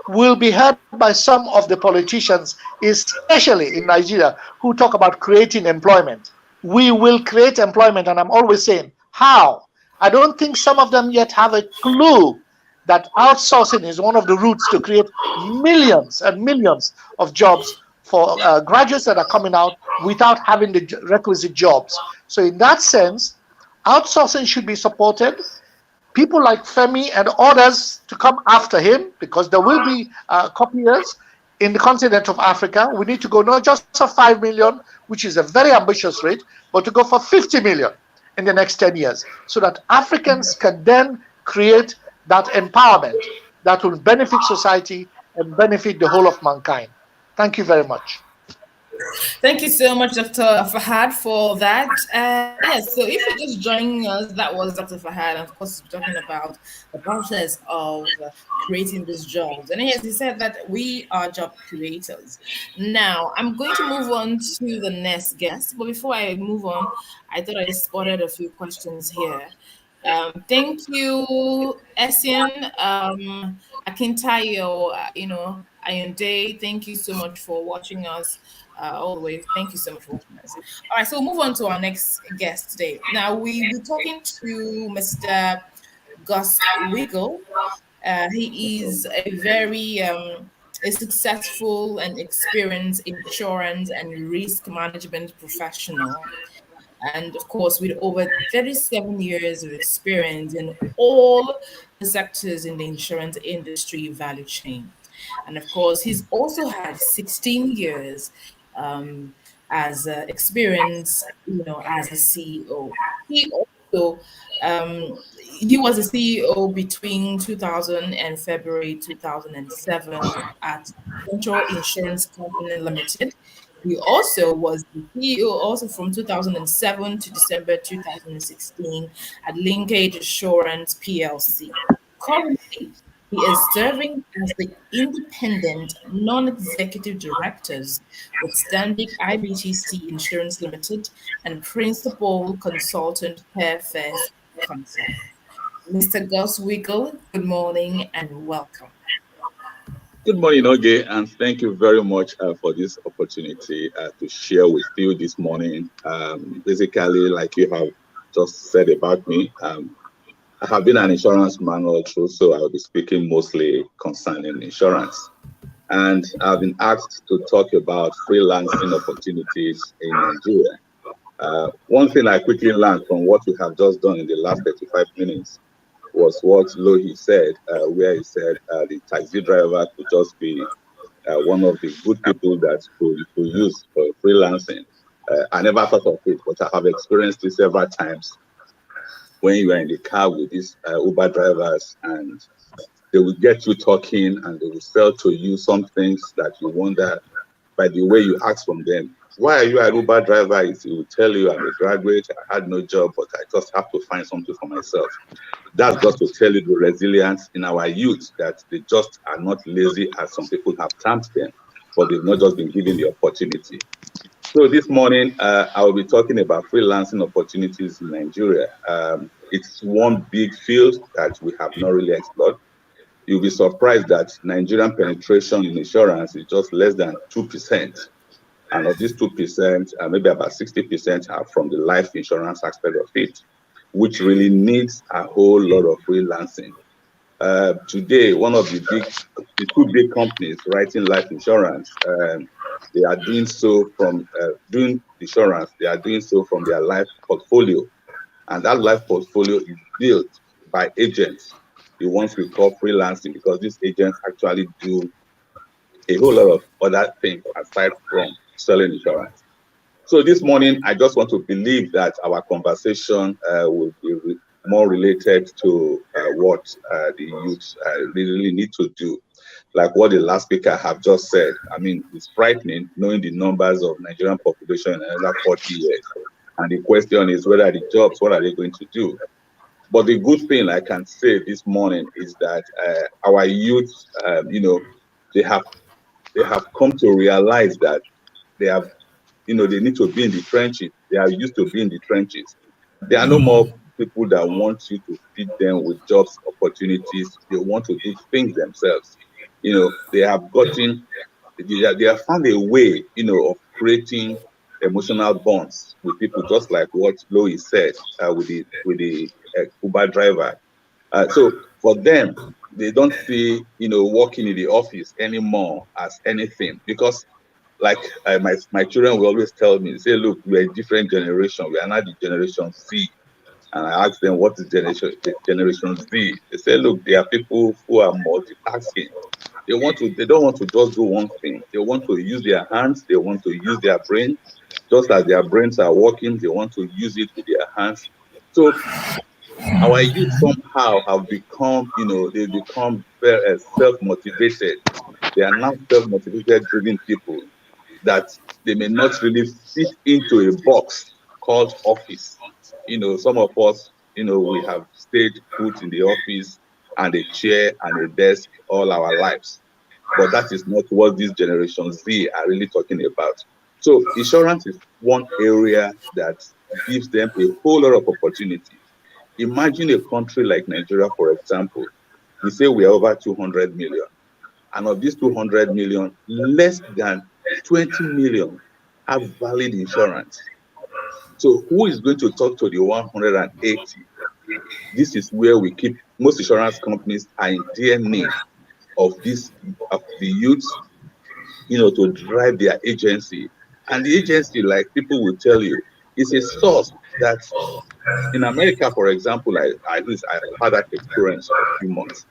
will be heard by some of the politicians, especially in Nigeria, who talk about creating employment. We will create employment, and I'm always saying, how? I don't think some of them yet have a clue that outsourcing is one of the routes to create millions and millions of jobs for graduates that are coming out without having the requisite jobs. So in that sense, outsourcing should be supported. People like Femi and others to come after him, because there will be copiers in the continent of Africa. We need to go not just for 5 million, which is a very ambitious rate, but to go for 50 million in the next 10 years, so that Africans can then create that empowerment that will benefit society and benefit the whole of mankind. Thank you very much. Thank you so much, Dr. Fahad, for that. Yes, so if you're just joining us, that was Dr. Fahad, and of course, we're talking about the process of creating these jobs. And yes, he said that we are job creators. Now, I'm going to move on to the next guest, but before I move on, I thought I spotted a few questions here. Thank you, Essien, Akintayo, Ayonde. Thank you so much for watching us all the way. Thank you so much for watching us. All right, so we'll move on to our next guest today. Now, we'll be talking to Mr. Gus Wiggle. He is a very a successful and experienced insurance and risk management professional. And of course, with over 37 years of experience in all the sectors in the insurance industry value chain. And of course, he's also had 16 years as experience, as a CEO. He also he was a CEO between 2000 and February 2007 at Central Insurance Company Limited. He also was the CEO also from 2007 to December 2016 at Linkage Assurance PLC. Currently, he is serving as the independent non-executive directors with Standing IBTC Insurance Limited and principal consultant Fairfax Consult. Mr. Gus Wiggle, good morning and welcome. Good morning, Oge, and thank you very much for this opportunity to share with you this morning. Basically, like you have just said about me, I have been an insurance man all through, so I will be speaking mostly concerning insurance. And I've been asked to talk about freelancing opportunities in Nigeria. One thing I quickly learned from what we have just done in the last 35 minutes was what Lohi said, where he said the taxi driver could just be one of the good people that could use for freelancing. I never thought of it, but I have experienced it several times when you are in the car with these Uber drivers, and they will get you talking and they will sell to you some things that you wonder by the way you ask from them. Why are you an Uber driver? He will tell you, I'm a graduate, I had no job, but I just have to find something for myself. That's just to tell you the resilience in our youth, that they just are not lazy as some people have termed them, but they've not just been given the opportunity. So this morning, I will be talking about freelancing opportunities in Nigeria. It's one big field that we have not really explored. You'll be surprised that Nigerian penetration in insurance is just less than 2%. And of these 2%, maybe about 60% are from the life insurance aspect of it, which really needs a whole lot of freelancing. Today, one of the two big companies writing life insurance, they are doing so from doing insurance. They are doing so from their life portfolio, and that life portfolio is built by agents, the ones we call freelancing, because these agents actually do a whole lot of other things aside from selling insurance. So this morning, I just want to believe that our conversation will be more related to what the youth really need to do. Like what the last speaker have just said. I mean, it's frightening knowing the numbers of Nigerian population in another 40 years. And the question is whether the jobs, what are they going to do? But the good thing I can say this morning is that our youth, they have come to realize that they have, they need to be in the trenches. They are used to being in the trenches. They are no more people that want you to feed them with jobs opportunities. They want to do things themselves. They have found a way, of creating emotional bonds with people, just like what Lois said with the Uber driver. So for them, they don't see, working in the office anymore as anything, because like my children will always tell me, say, look, we're a different generation. We are not the generation Z. And I ask them, what is generation Z? They say, look, there are people who are multitasking. They don't want to just do one thing. They want to use their hands. They want to use their brain. Just as their brains are working, they want to use it with their hands. So our youth somehow have become, they become very self-motivated. They are now self-motivated, driven people that they may not really fit into a box called office. Some of us, we have stayed put in the office and a chair and a desk all our lives. But that is not what this Generation Z are really talking about. So insurance is one area that gives them a whole lot of opportunities. Imagine a country like Nigeria, for example. We say we are over 200 million. And of these 200 million, less than 20 million have valid insurance. So who is going to talk to the 180? This is where we keep, most insurance companies are in dear need of the youths, to drive their agency. And the agency, like people will tell you, is a source that in America, for example, at least I had that experience for a few months.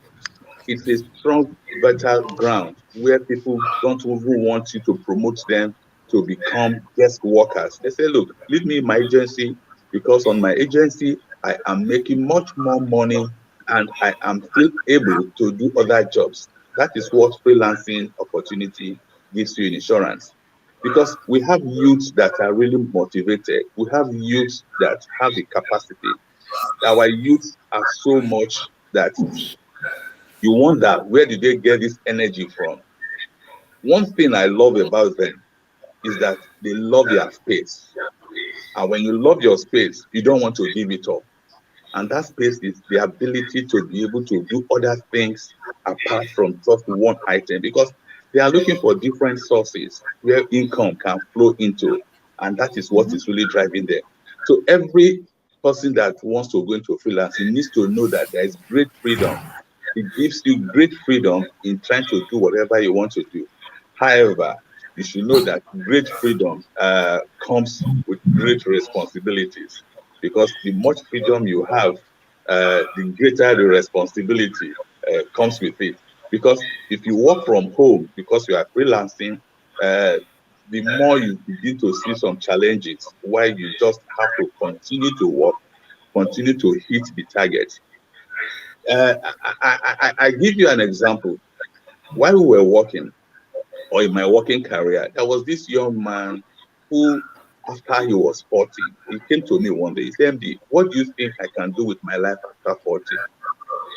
It's a strong, vital ground where people don't even want you to promote them to become desk workers. They say, look, leave me my agency, because on my agency, I am making much more money and I am still able to do other jobs. That is what freelancing opportunity gives you in insurance. Because we have youths that are really motivated. We have youths that have the capacity. Our youths are so much that you wonder, where did they get this energy from? One thing I love about them is that they love their space. And when you love your space, you don't want to give it up. And that space is the ability to be able to do other things apart from just one item, because they are looking for different sources where income can flow into. And that is what is really driving them. So every person that wants to go into freelancing needs to know that there is great freedom. It gives you great freedom in trying to do whatever you want to do. However, you should know that great freedom comes with great responsibilities, because the much freedom you have, the greater the responsibility comes with it. Because if you work from home because you are freelancing, the more you begin to see some challenges while you just have to continue to work, continue to hit the target. I give you an example. While we were working, or in my working career, there was this young man who, after he was 40, he came to me one day. He said, MD, what do you think I can do with my life after 40?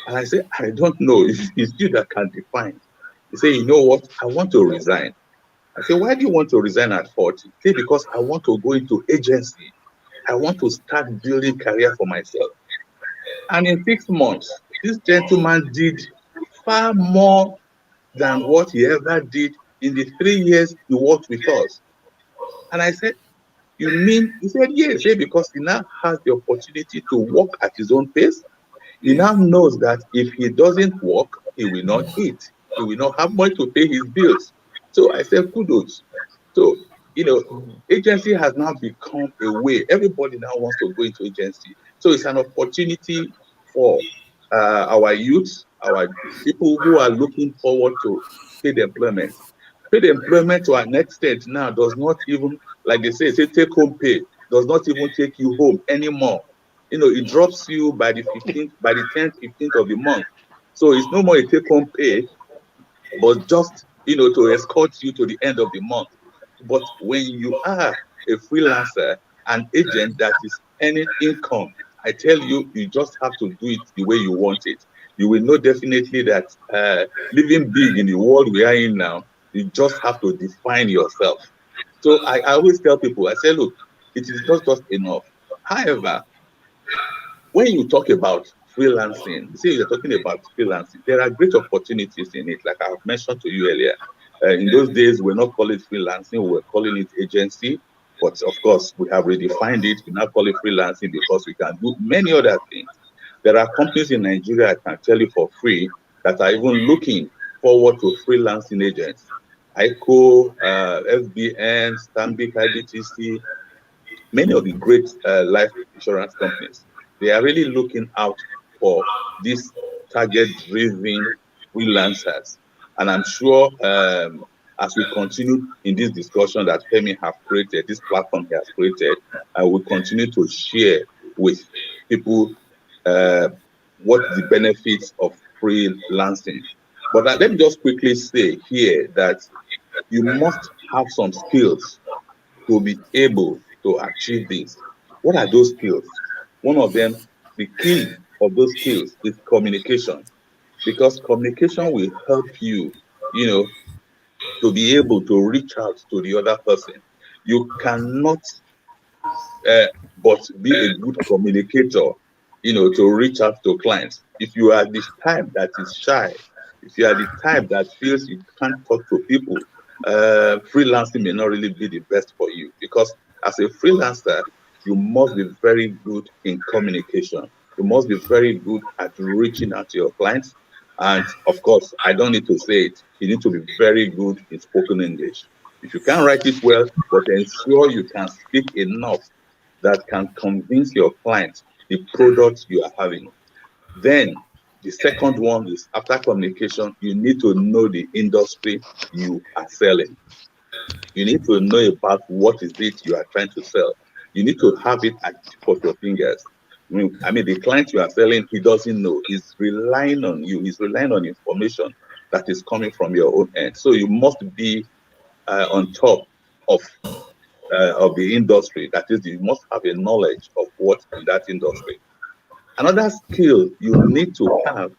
And I said, I don't know. It's you that can define. He said, you know what? I want to resign. I said, why do you want to resign at 40? He said, because I want to go into agency. I want to start building career for myself. And in 6 months, this gentleman did far more than what he ever did in the 3 years he worked with us. And I said, you mean? He said, yes, because he now has the opportunity to work at his own pace. He now knows that if he doesn't work, he will not eat. He will not have money to pay his bills. So I said, kudos. So, agency has now become a way. Everybody now wants to go into agency. So it's an opportunity for our youth, our people who are looking forward to paid employment. Paid employment to an extent now does not even, like they say take home pay, does not even take you home anymore. It drops you by the 15th, by the 10th, 15th of the month. So it's no more a take home pay, but just, to escort you to the end of the month. But when you are a freelancer, an agent that is earning income, I tell you, you just have to do it the way you want it. You will know definitely that living big in the world we are in now, you just have to define yourself. So I always tell people, I say, look, it is not just enough. However, when you talk about freelancing, see, you're talking about freelancing, there are great opportunities in it, like I have mentioned to you earlier. In those days, we're not calling it freelancing, we're calling it agency. But of course, we have redefined it. We now call it freelancing because we can do many other things. There are companies in Nigeria, I can tell you for free, that are even looking forward to freelancing agents. ICO, FBN, Stanbic, IBTC, many of the great life insurance companies, they are really looking out for these target-driven freelancers. And I'm sure as we continue in this discussion that Femi have created, this platform he has created, I will continue to share with people what the benefits of freelancing. But let me just quickly say here that you must have some skills to be able to achieve this. What are those skills? One of them, the key of those skills is communication, because communication will help you, to be able to reach out to the other person. You cannot but be a good communicator, to reach out to clients. If you are this type that is shy, if you are the type that feels you can't talk to people, freelancing may not really be the best for you, because as a freelancer, you must be very good in communication. You must be very good at reaching out to your clients. And of course, I don't need to say it, you need to be very good in spoken English. If you can't write it well, but ensure you can speak enough that can convince your client the product you are having. Then the second one is, after communication, you need to know the industry you are selling. You need to know about what is it you are trying to sell. You need to have it at the tip of your fingers. I mean, the client you are selling, he doesn't know. He's relying on you. He's relying on information that is coming from your own end. So you must be on top of the industry. That is, you must have a knowledge of what's in that industry. Another skill you need to have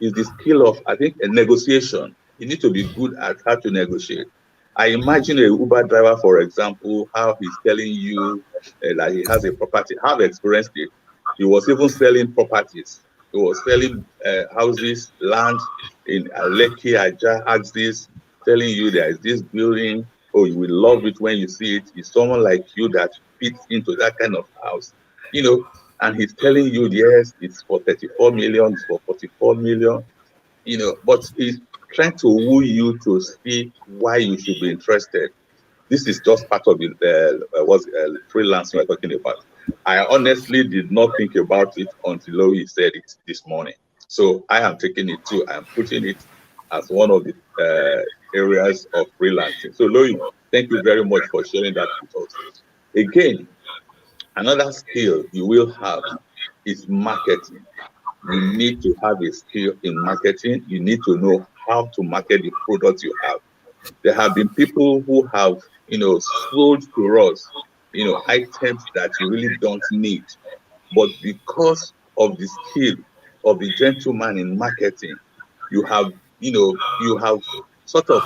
is the skill of, I think, a negotiation. You need to be good at how to negotiate. I imagine a Uber driver, for example, how he's telling you that he has a property. I've experienced it. He was even selling properties. He was selling houses, land in Lekki, Aja, Axis, telling you there is this building. Oh, you will love it when you see it. It's someone like you that fits into that kind of house, and he's telling you, yes, it's for 34 million, it's for 44 million, but he's trying to woo you to see why you should be interested. This is just part of the freelancing we're talking about. I honestly did not think about it until Loie said it this morning. So I am taking it too. I am putting it as one of the areas of freelancing. So Loie, thank you very much for sharing that with us. Again, another skill you will have is marketing. You need to have a skill in marketing. You need to know how to market the products you have. There have been people who have, sold to us, items that you really don't need. But because of the skill of the gentleman in marketing, you have sort of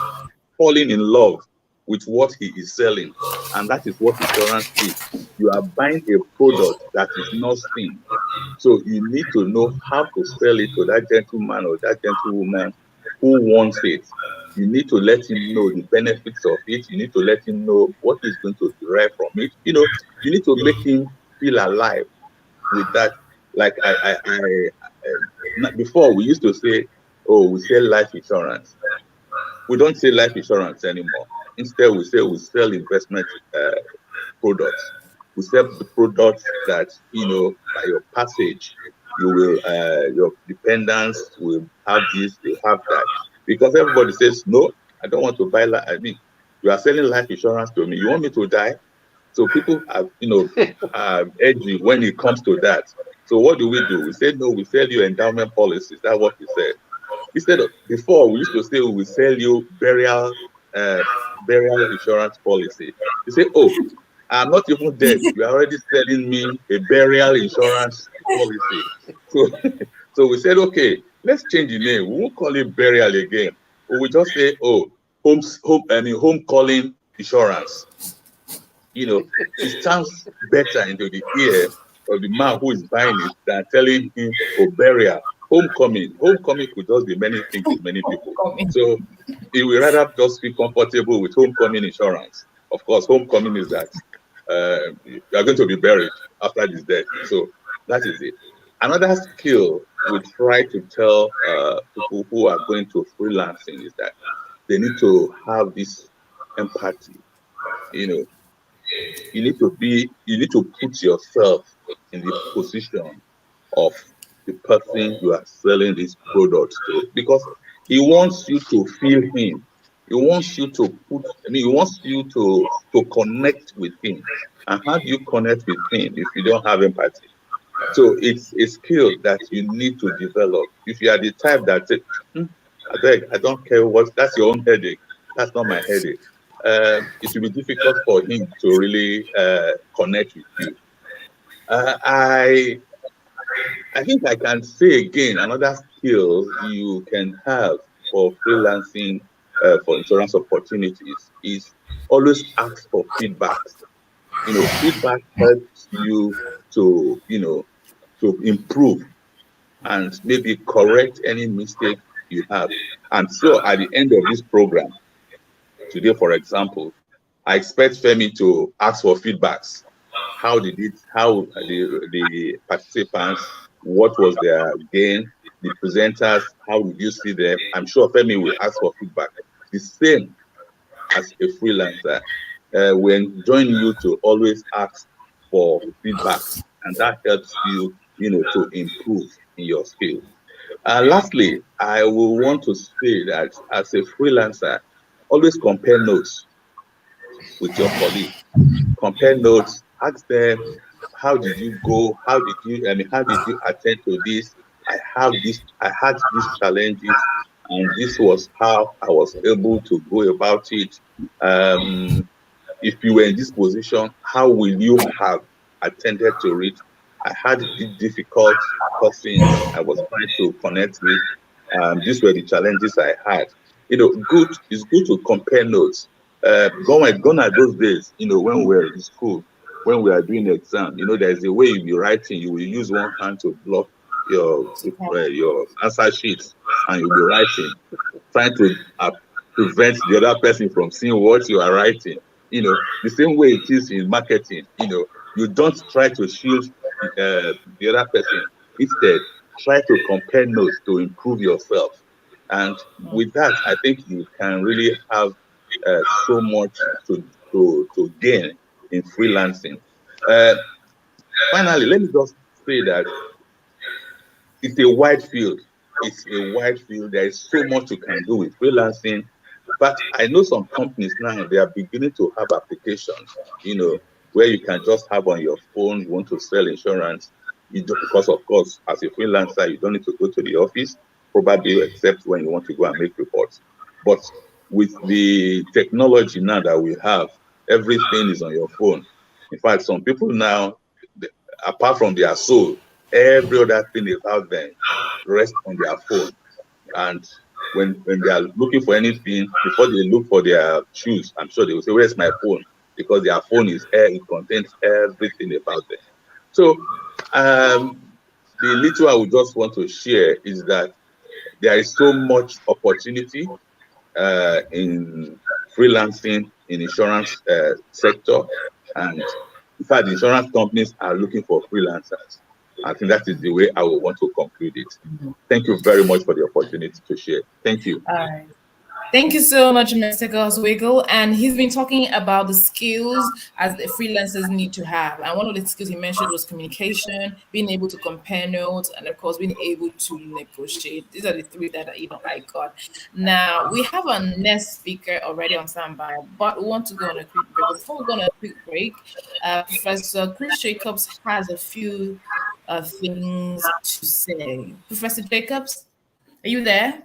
fallen in love with what he is selling. And that is what insurance is. You are buying a product that is not seen. So you need to know how to sell it to that gentleman or that gentlewoman who wants it. You need to let him know the benefits of it. You need to let him know what he's going to derive from it. You need to make him feel alive with that. Like before, we used to say, oh, we sell life insurance. We don't say life insurance anymore. Instead, we say we sell investment products. We sell the products that, by your passage, you will, your dependents will have this, will have that. Because everybody says, no, I don't want to buy life. I mean, you are selling life insurance to me. You want me to die? So people are, edgy when it comes to that. So what do? We say, no, we sell you endowment policies. That's what we said. Instead of, before, we used to say we will sell you burial insurance policy. You say, oh, I'm not even dead. You are already selling me a burial insurance policy. So we said, okay, let's change the name. We won't call it burial again. We just say, oh, home calling insurance. It sounds better into the ear or the man who is buying it than telling him for burial. Homecoming could just be many things to many people. So he will rather just be comfortable with homecoming insurance. Of course, homecoming is that you are going to be buried after this death. So that is it. Another skill we try to tell people who are going to freelancing is that they need to have this empathy. You need to put yourself in the position of the person you are selling this product to, because he wants you to feel him. He wants you to he wants you to connect with him. And how do you connect with him if you don't have empathy? So it's a skill that you need to develop. If you are the type that say, I don't care that's your own headache. That's not my headache. It will be difficult for him to really connect with you. I think I can say again, another skill you can have for freelancing for insurance opportunities is always ask for feedback. Feedback helps you to improve and maybe correct any mistake you have. And so at the end of this program, today, for example, I expect Femi to ask for feedbacks. How the participants, what was their gain, the presenters, how did you see them? I'm sure Femi will ask for feedback. The same as a freelancer, we enjoin you to always ask for feedback, and that helps you, to improve in your skills. Lastly, I will want to say that as a freelancer, always compare notes with your colleague. Compare notes, ask them, how did you go? How did you attend to this? I had these challenges, and this was how I was able to go about it. If you were in this position, how will you have attended to it? I had difficult person I was trying to connect with. These were the challenges I had. It's good to compare notes. Gone are those days, when we were in school, when we are doing the exam, there's a way you'll be writing. You will use one hand to block your answer sheets, and you'll be writing, trying to prevent the other person from seeing what you are writing. The same way it is in marketing. You don't try to shield the other person. Instead, try to compare notes to improve yourself. And with that, I think you can really have so much to gain in freelancing. Finally, let me just say that it's a wide field. There is so much you can do with freelancing. But I know some companies now, they are beginning to have applications, where you can just have on your phone, you want to sell insurance. Because, of course, as a freelancer, you don't need to go to the office, probably except when you want to go and make reports. But with the technology now that we have, everything is on your phone. In fact, some people now, apart from their soul, every other thing about them rests on their phone. And when they are looking for anything, before they look for their shoes, I'm sure they will say, where's my phone? Because their phone it contains everything about them. So the little I would just want to share is that there is so much opportunity in freelancing in insurance sector, and in fact, the insurance companies are looking for freelancers. I think that is the way I would want to conclude it. Thank you very much for the opportunity to share. Thank you. All right. Thank you so much, Mr. Goswiggle. And he's been talking about the skills as the freelancers need to have. And one of the skills he mentioned was communication, being able to compare notes, and of course, being able to negotiate. These are the three that I got. Now, we have our next speaker already on standby, but we want to go on a quick break. Before we go on a quick break, Professor Chris Jacobs has a few things to say. Professor Jacobs, are you there?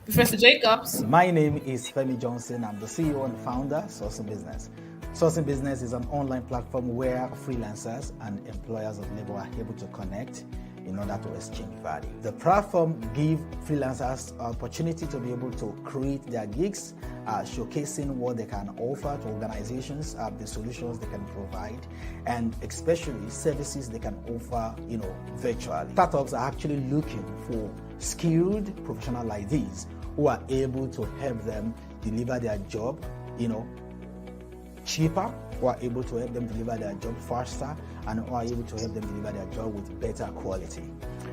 Professor Jacobs. My name is Femi Johnson. I'm the CEO and founder of Sourcing Business. Sourcing Business is an online platform where freelancers and employers of labor are able to connect in order to exchange value. The platform gives freelancers opportunity to be able to create their gigs, showcasing what they can offer to organizations, the solutions they can provide, and especially services they can offer, virtually. Startups are actually looking for skilled professionals like these who are able to help them deliver their job, cheaper, who are able to help them deliver their job faster, and who are able to help them deliver their job with better quality.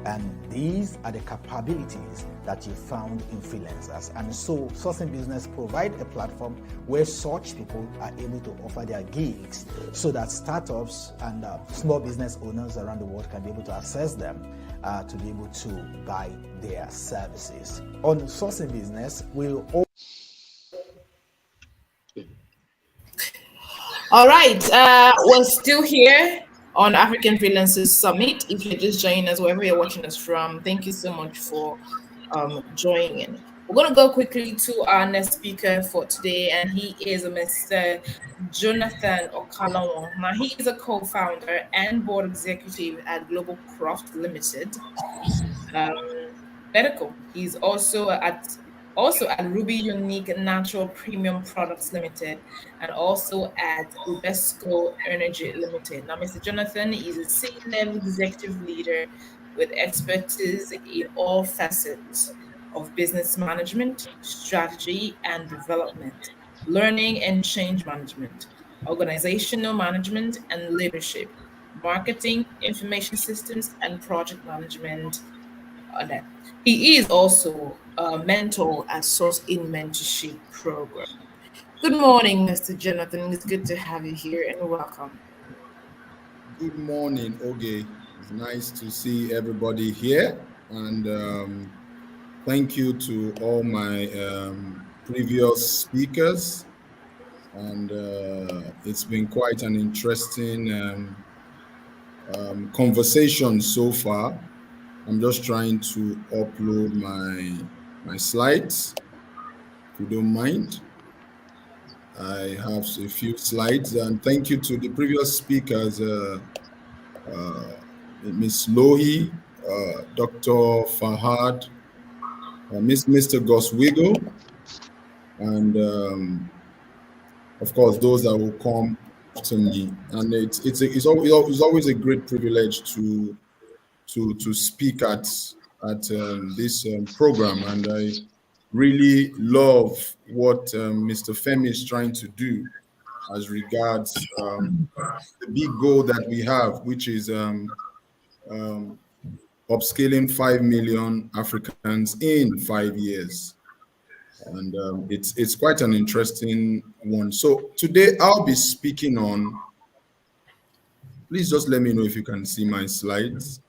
And these are the capabilities that you found in freelancers. And so Sourcing Business provide a platform where such people are able to offer their gigs so that startups and small business owners around the world can be able to access them to be able to buy their services. On Sourcing Business, we'll All right, we're still here on African Freelancers Summit. If you're just joining us, wherever you're watching us from, thank you so much for joining. We're going to go quickly to our next speaker for today, and he is Mr. Jonathan Okalonwo. Now, he is a co-founder and board executive at Global Croft Limited Medical. He's also at Ruby Unique Natural Premium Products Limited, and also at Ubesco Energy Limited. Now, Mr. Jonathan is a C-level executive leader with expertise in all facets of business management, strategy and development, learning and change management, organizational management and leadership, marketing, information systems, and project management. He is also a mentor at Source in Mentorship Program. Good morning, Mr. Jonathan. It's good to have you here and welcome. Good morning, Oge. It's nice to see everybody here, and thank you to all my previous speakers. And it's been quite an interesting conversation so far. I'm just trying to upload my slides, if you don't mind. I have a few slides, and thank you to the previous speakers, Ms. Lohi, Dr. Fahad, Mr. Goswiggle, and of course those that will come after me. And it's always a great privilege to speak at this program, and I really love what Mr. Femi is trying to do as regards the big goal that we have, which is upscaling 5 million Africans in 5 years. And it's quite an interesting one. So today I'll be speaking on, please just let me know if you can see my slides.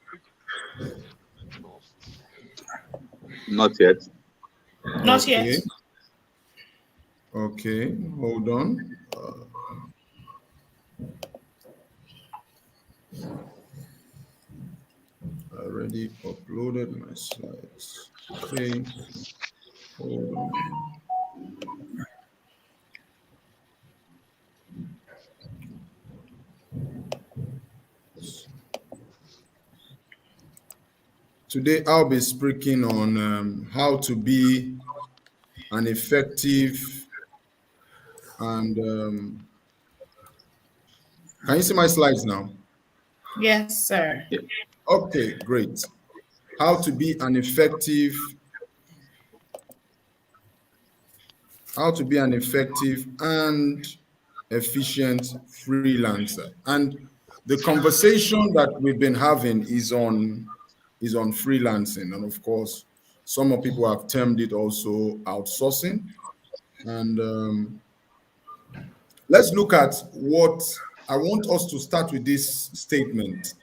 Not yet. Not yet. Okay, hold on. I already uploaded my slides. Okay, hold on. Today, I'll be speaking on how to be an effective and can you see my slides now? Yes, sir. Okay, great. How to be an effective and efficient freelancer. And the conversation that we've been having is on freelancing, and of course some of people have termed it also outsourcing. And let's look at what I want us to start with. This statement: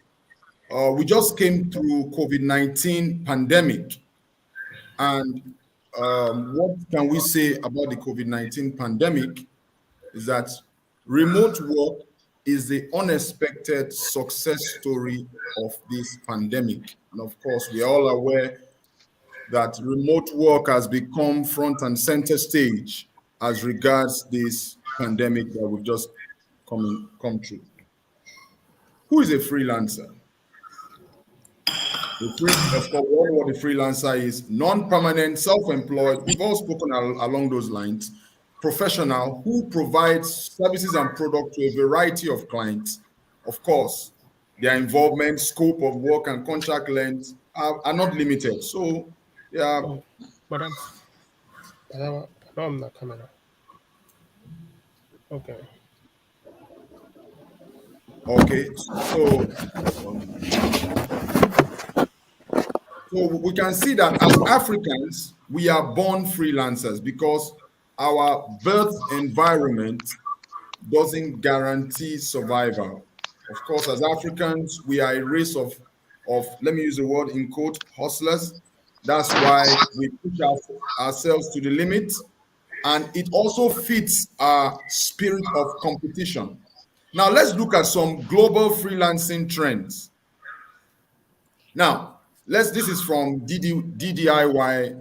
we just came through COVID-19 pandemic, and what can we say about the COVID-19 pandemic is that remote work is the unexpected success story of this pandemic. And of course, we are all aware that remote work has become front and center stage as regards this pandemic that we've just come through. Who is a freelancer? Of course, we all know what the freelancer is: non-permanent, self-employed. We've all spoken along those lines. Professional who provides services and products to a variety of clients. Of course, their involvement, scope of work, and contract length are not limited. So, yeah. Oh, madam, I'm not coming up. Okay. Okay. So we can see that as Africans, we are born freelancers because our birth environment doesn't guarantee survival. Of course, as Africans, we are a race of let me use the word in quote, hustlers. That's why we push ourselves to the limit, and it also fits our spirit of competition. Now, let's look at some global freelancing trends. Now, this is from DDIY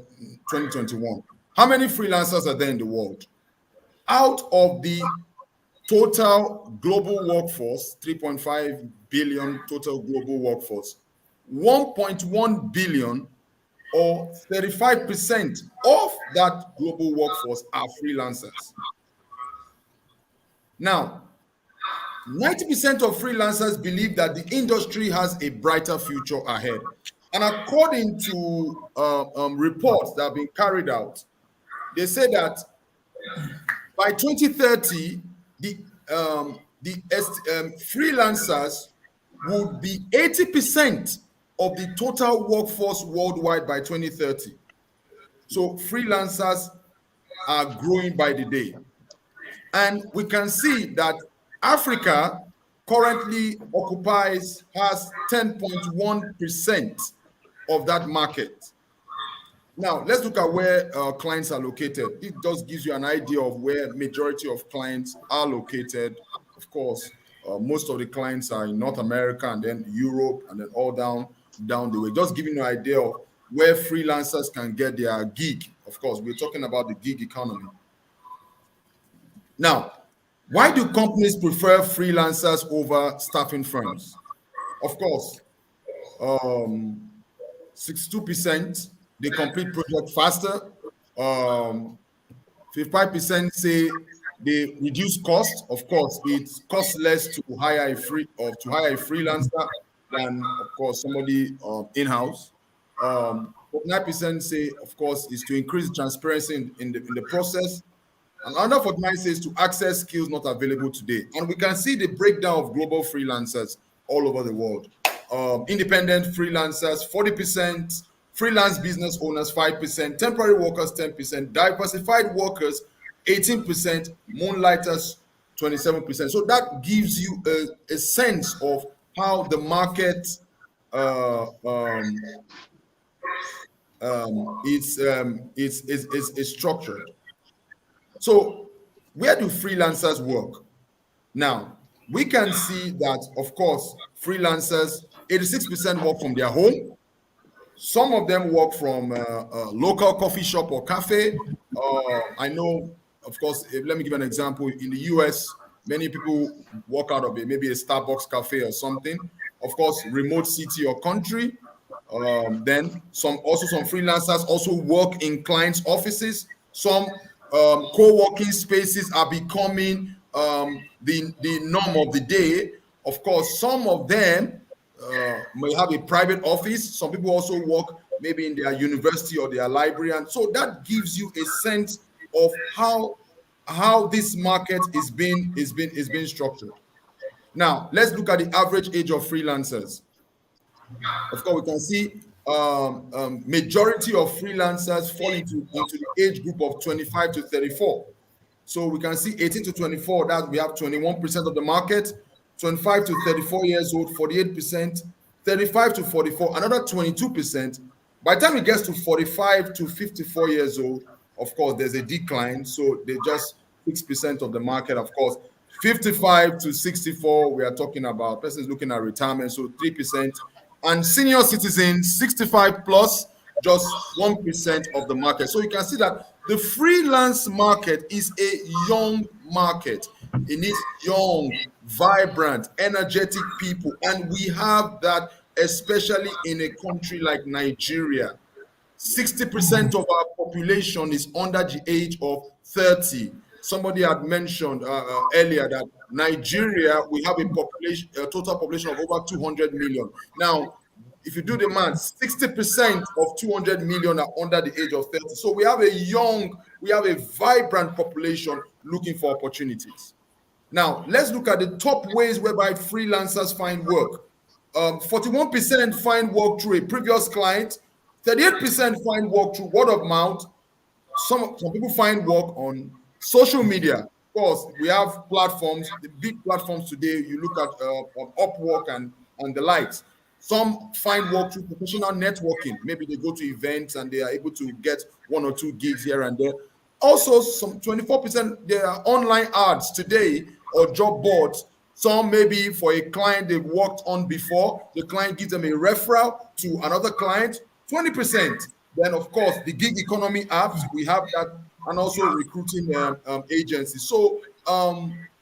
2021. How many freelancers are there in the world? Out of the total global workforce, 3.5 billion total global workforce, 1.1 billion or 35% of that global workforce are freelancers. Now, 90% of freelancers believe that the industry has a brighter future ahead. And according to reports that have been carried out, they say that by 2030, the freelancers would be 80% of the total workforce worldwide by 2030. So freelancers are growing by the day. And we can see that Africa currently has 10.1% of that market. Now, let's look at where clients are located. It just gives you an idea of where majority of clients are located. Of course, most of the clients are in North America and then Europe and then all down the way. Just giving you an idea of where freelancers can get their gig. Of course, we're talking about the gig economy. Now, why do companies prefer freelancers over staffing firms? Of course, 62% they complete project faster. 55% say they reduce cost. Of course, it costs less to hire a freelancer than, of course, somebody in-house. 49% say, of course, is to increase transparency in the process. And another 49% says to access skills not available today. And we can see the breakdown of global freelancers all over the world. Independent freelancers, 40%, freelance business owners, 5%, temporary workers, 10%, diversified workers, 18%, moonlighters, 27%. So that gives you a sense of how the market is structured. So where do freelancers work? Now, we can see that, of course, freelancers, 86% work from their home. Some of them work from a local coffee shop or cafe. I know, of course, let me give an example. In the US, many people work out of maybe a Starbucks cafe or something. Of course, remote city or country. Then some freelancers also work in clients' offices. Some co-working spaces are becoming the norm of the day. Of course, some of them may have a private office. Some people also work maybe in their university or their library, and so that gives you a sense of how this market is being structured. Now, let's look at the average age of freelancers. Of course, we can see majority of freelancers fall into the age group of 25 to 34. So we can see 18 to 24, that we have 21% of the market, 25 to 34 years old, 48%, 35 to 44, another 22%. By the time it gets to 45 to 54 years old, of course, there's a decline. So they're just 6% of the market. Of course, 55 to 64, we are talking about persons looking at retirement, so 3%. And senior citizens, 65 plus, just 1% of the market. So you can see that the freelance market is a young market. It needs young, vibrant, energetic people. And we have that especially in a country like Nigeria. 60% of our population is under the age of 30. Somebody had mentioned earlier that Nigeria, we have a total population of over 200 million. Now, if you do the math, 60% of 200 million are under the age of 30. So we have a vibrant population looking for opportunities. Now, let's look at the top ways whereby freelancers find work. 41% find work through a previous client, 38% find work through word of mouth. Some people find work on social media. Of course, we have platforms, the big platforms today. You look at Upwork and the likes. Some find work through professional networking. Maybe they go to events and they are able to get 1 or 2 gigs here and there. Also, some 24%, there are online ads today or job boards. Some maybe for a client they've worked on before, the client gives them a referral to another client, 20%. Then, of course, the gig economy apps, we have that, and also recruiting agencies. So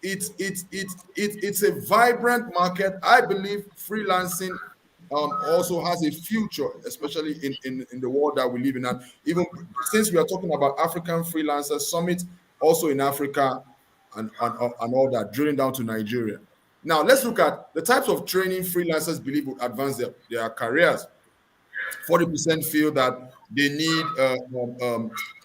it's a vibrant market. I believe freelancing also has a future, especially in the world that we live in. And even since we are talking about African Freelancers Summit, also in Africa and all that, drilling down to Nigeria. Now, let's look at the types of training freelancers believe would advance their careers. 40% feel that they need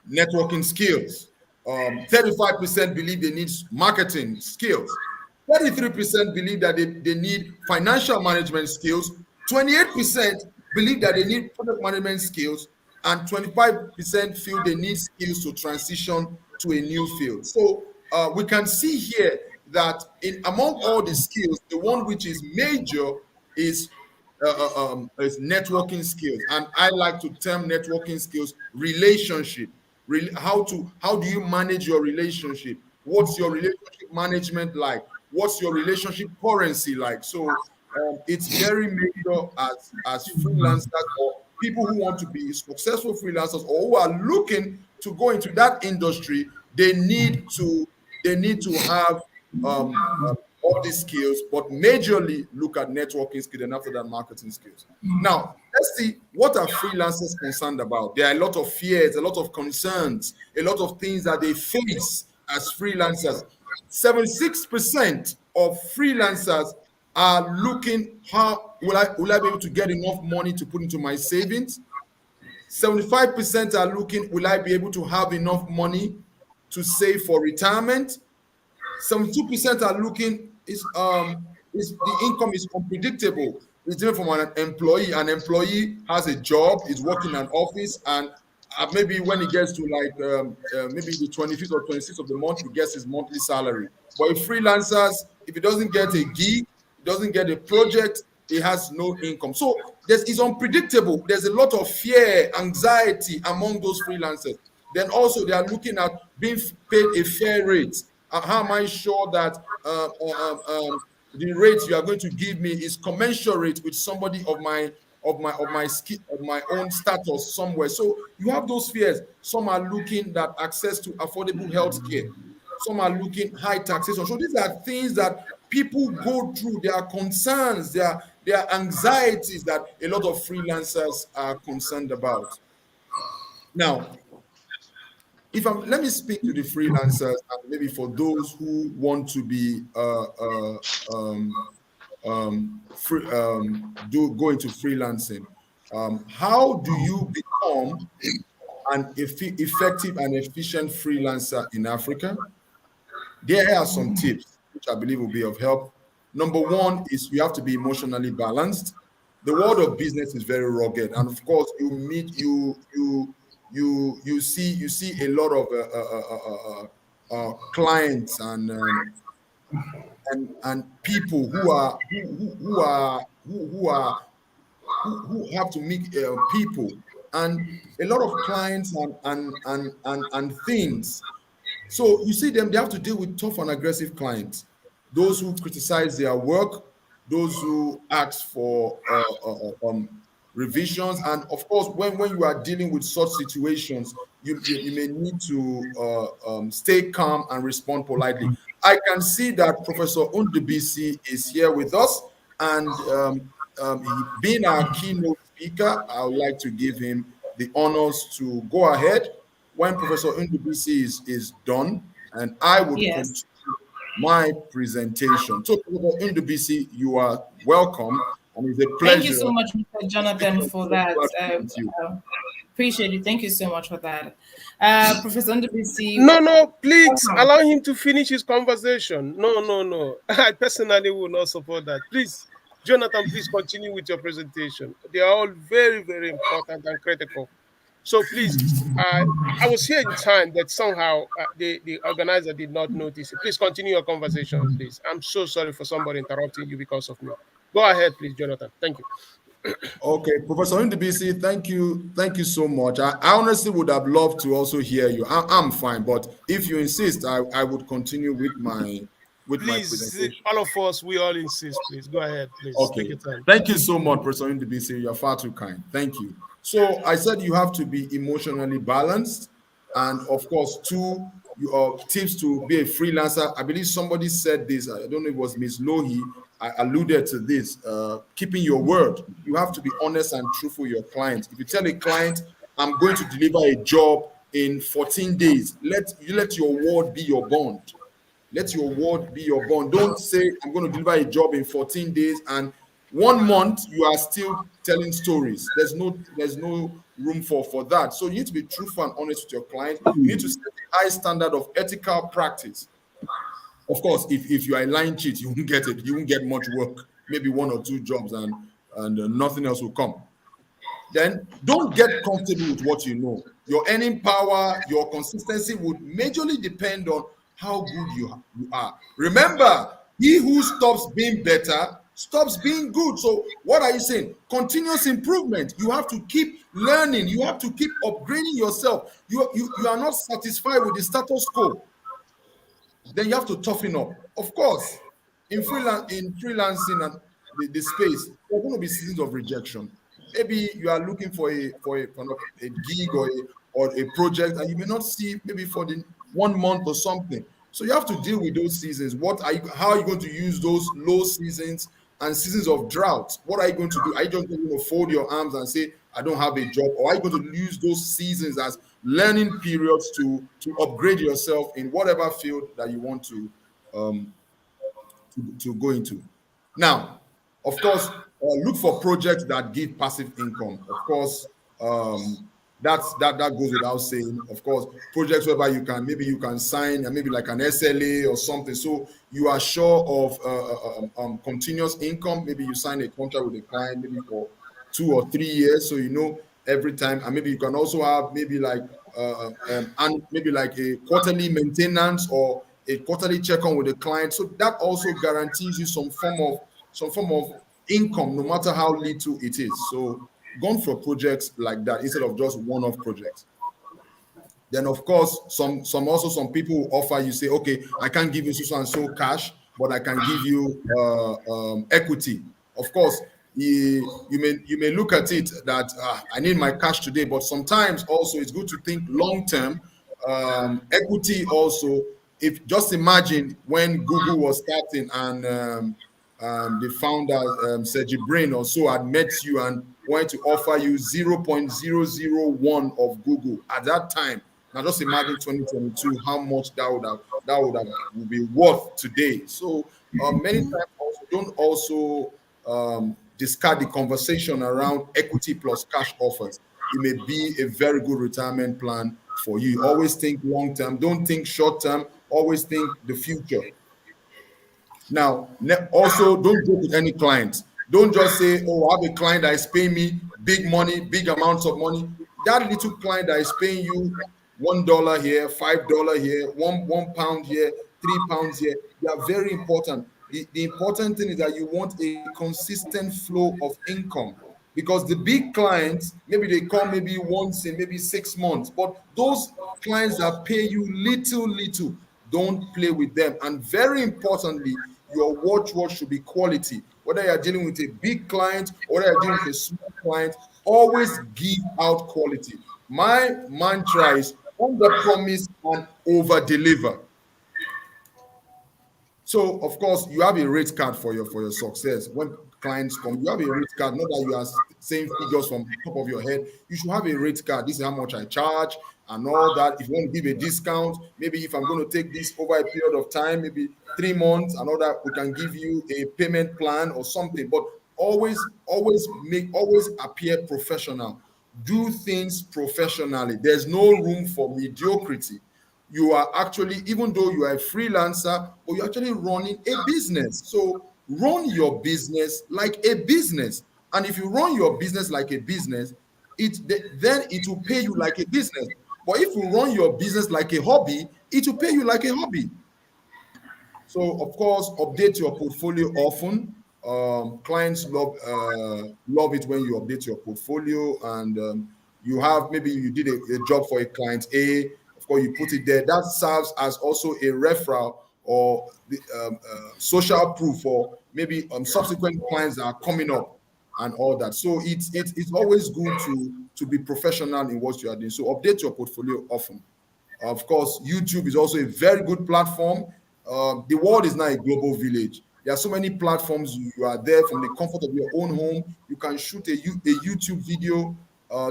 networking skills. 35% believe they need marketing skills. 33% believe that they need financial management skills. 28% believe that they need product management skills. And 25% feel they need skills to transition to a new field. So we can see here that among all the skills, the one which is major is networking skills. And I like to term networking skills relationship. How do you manage your relationship? What's your relationship management like? What's your relationship currency like? So it's very major as freelancers or people who want to be successful freelancers or who are looking to go into that industry. They need to have all these skills, but majorly look at networking skills and after that marketing skills. Now, let's see, what are freelancers concerned about? There are a lot of fears, a lot of concerns, a lot of things that they face as freelancers. 76% of freelancers are looking, how will I be able to get enough money to put into my savings? 75% are looking, will I be able to have enough money to save for retirement? 72% are looking, is the income is unpredictable. It's different from an employee. An employee has a job, is working in an office, and maybe when he gets to like maybe the 25th or 26th of the month, he gets his monthly salary. But if freelancers, if he doesn't get a gig, doesn't get a project, he has no income. So it's unpredictable. There's a lot of fear, anxiety among those freelancers. Then also they are looking at being paid a fair rate. How am I sure that the rate you are going to give me is commensurate with somebody of my own status somewhere? So you have those fears. Some are looking at access to affordable health care. Some are looking high taxation. So these are things that people go through. There are concerns, there are anxieties that a lot of freelancers are concerned about. Now, let me speak to the freelancers, and maybe for those who want to be go into freelancing. How do you become an effective and efficient freelancer in Africa? There are some tips which I believe will be of help. Number one is you have to be emotionally balanced. The world of business is very rugged, and of course, you see a lot of clients and people who have to meet people, and a lot of clients and things. So you see them, they have to deal with tough and aggressive clients, those who criticize their work, those who ask for revisions, and of course, when you are dealing with such situations, you may need to stay calm and respond politely. I can see that Professor Undebisi is here with us, and being our keynote speaker, I would like to give him the honors to go ahead when Professor Ndubisi is done, and I would Yes. continue my presentation. So, Professor Ndubisi, you are welcome, and it's a pleasure. Thank you so much, Mr. Jonathan, for that. Appreciate it. Thank you so much for that. Professor Ndubisi. No, please allow him to finish his conversation. No. I personally will not support that. Please, Jonathan, please continue with your presentation. They are all very, very important and critical. So please, I was here in time that somehow the organizer did not notice it. Please continue your conversation, please. I'm so sorry for somebody interrupting you because of me. Go ahead, please, Jonathan. Thank you. Okay, Professor Ndubisi, thank you so much. I honestly would have loved to also hear you. I'm fine, but if you insist, I would continue with my presentation. All of us, we all insist. Please go ahead, please. Okay. Take your time. Thank you so much, Professor Ndubisi. You're far too kind. Thank you. So I said you have to be emotionally balanced, and of course, two tips to be a freelancer. I believe somebody said this. I don't know if it was Ms. Lohi. I alluded to this. Keeping your word. You have to be honest and truthful with your client. If you tell a client, "I'm going to deliver a job in 14 days," let your word be your bond. Let your word be your bond. Don't say, "I'm going to deliver a job in 14 days," and 1 month you are still telling stories. There's no room for that. So you need to be truthful and honest with your client. You need to set a high standard of ethical practice. Of course, if you are a lying cheat, you won't get it. You won't get much work. Maybe 1 or 2 jobs, and nothing else will come. Then don't get comfortable with what you know. Your earning power, your consistency would majorly depend on how good you are. Remember, he who stops being better stops being good. So what are you saying? Continuous improvement. You have to keep learning. You have to keep upgrading yourself. You are not satisfied with the status quo. Then you have to toughen up. Of course, in freelancing and the space, there are going to be seasons of rejection. Maybe you are looking for a gig or a project, and you may not see maybe for the 1 month or something. So you have to deal with those seasons. How are you going to use those low seasons and seasons of drought? What are you going to do? Are you just going to fold your arms and say, "I don't have a job"? Or are you going to use those seasons as learning periods to upgrade yourself in whatever field that you want to go into? Now, of course, look for projects that give passive income. Of course, that goes without saying. Of course, projects whereby you can sign maybe like an SLA or something, so you are sure of continuous income. Maybe you sign a contract with a client maybe for 2 or 3 years, so you know every time. And maybe you can also have maybe like a quarterly maintenance or a quarterly check-on with the client. So that also guarantees you some form of income, no matter how little it is. So gone for projects like that instead of just one-off projects. Then of course, some people will offer you, say, "Okay, I can't give you so and so cash, but I can give you equity." Of course, you may look at it that I need my cash today, but sometimes also it's good to think long-term. Equity also, if just imagine when Google was starting and the founder, Sergey Brin or so, had met you and wanted to offer you 0.001 of Google at that time. Now just imagine 2022, how much that would be worth today. So many times don't discard the conversation around equity plus cash offers. It may be a very good retirement plan for you. Always think long term. Don't think short term. Always think the future. Now, also don't joke with any client. Don't just say, "Oh, I have a client that is paying me big money, big amounts of money." That little client that is paying you $1 here, $5 here, one pound here, £3 here, they are very important. The important thing is that you want a consistent flow of income, because the big clients, maybe they come maybe once in maybe 6 months, but those clients that pay you little, don't play with them. And very importantly, your watch should be quality. Whether you're dealing with a big client or whether you're dealing with a small client, always give out quality. My mantra is under promise and over deliver. So of course you have a rate card for your success. When clients come. You have a rate card, not that you are saying figures from top of your head. You should have a rate card. This is how much I charge and all that. If you want to give a discount, maybe if I'm going to take this over a period of time, maybe 3 months and all that, we can give you a payment plan or something. But always appear professional. Do things professionally. There's no room for mediocrity. You are actually, even though you are a freelancer, but you're actually running a business. So run your business like a business. And if you run your business like a business, then it will pay you like a business. But if you run your business like a hobby, it will pay you like a hobby. So of course, update your portfolio often. Clients love it when you update your portfolio, and you have, maybe you did a job for a client A. Of course, you put it there. That serves as also a referral or the social proof for maybe subsequent clients that are coming up and all that. So it's always good to be professional in what you are doing. So update your portfolio often. Of course, YouTube is also a very good platform. The world is now a global village. There are so many platforms. You are there from the comfort of your own home. You can shoot a YouTube video.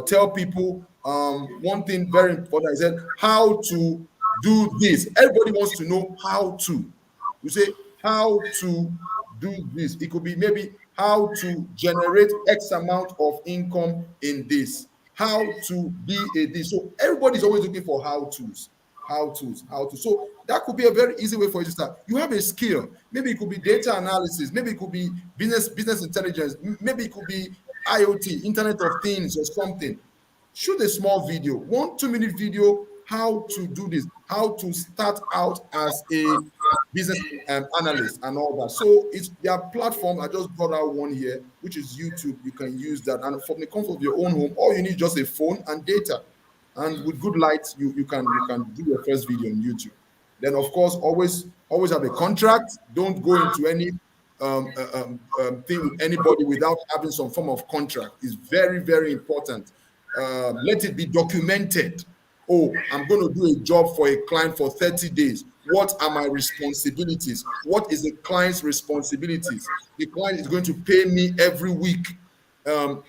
Tell people one thing very important. I said how to do this. Everybody wants to know how to. You say how to do this. It could be maybe how to generate X amount of income in this. How to be a this. So everybody's always looking for how to's. So that could be a very easy way for you to start. You have a skill. Maybe it could be data analysis. Maybe it could be business intelligence. Maybe it could be IoT, Internet of Things or something. Shoot a small video, 1-2 minute video, how to do this, how to start out as a business analyst and all that. So it's their platform. I just brought out one here, which is YouTube. You can use that. And from the comfort of your own home, all you need is just a phone and data. And with good light, you can do your first video on YouTube. Then, of course, always have a contract. Don't go into any thing with anybody without having some form of contract. It's very, very important. Let it be documented. Oh, I'm going to do a job for a client for 30 days. What are my responsibilities? What is the client's responsibilities? The client is going to pay me every week. I'm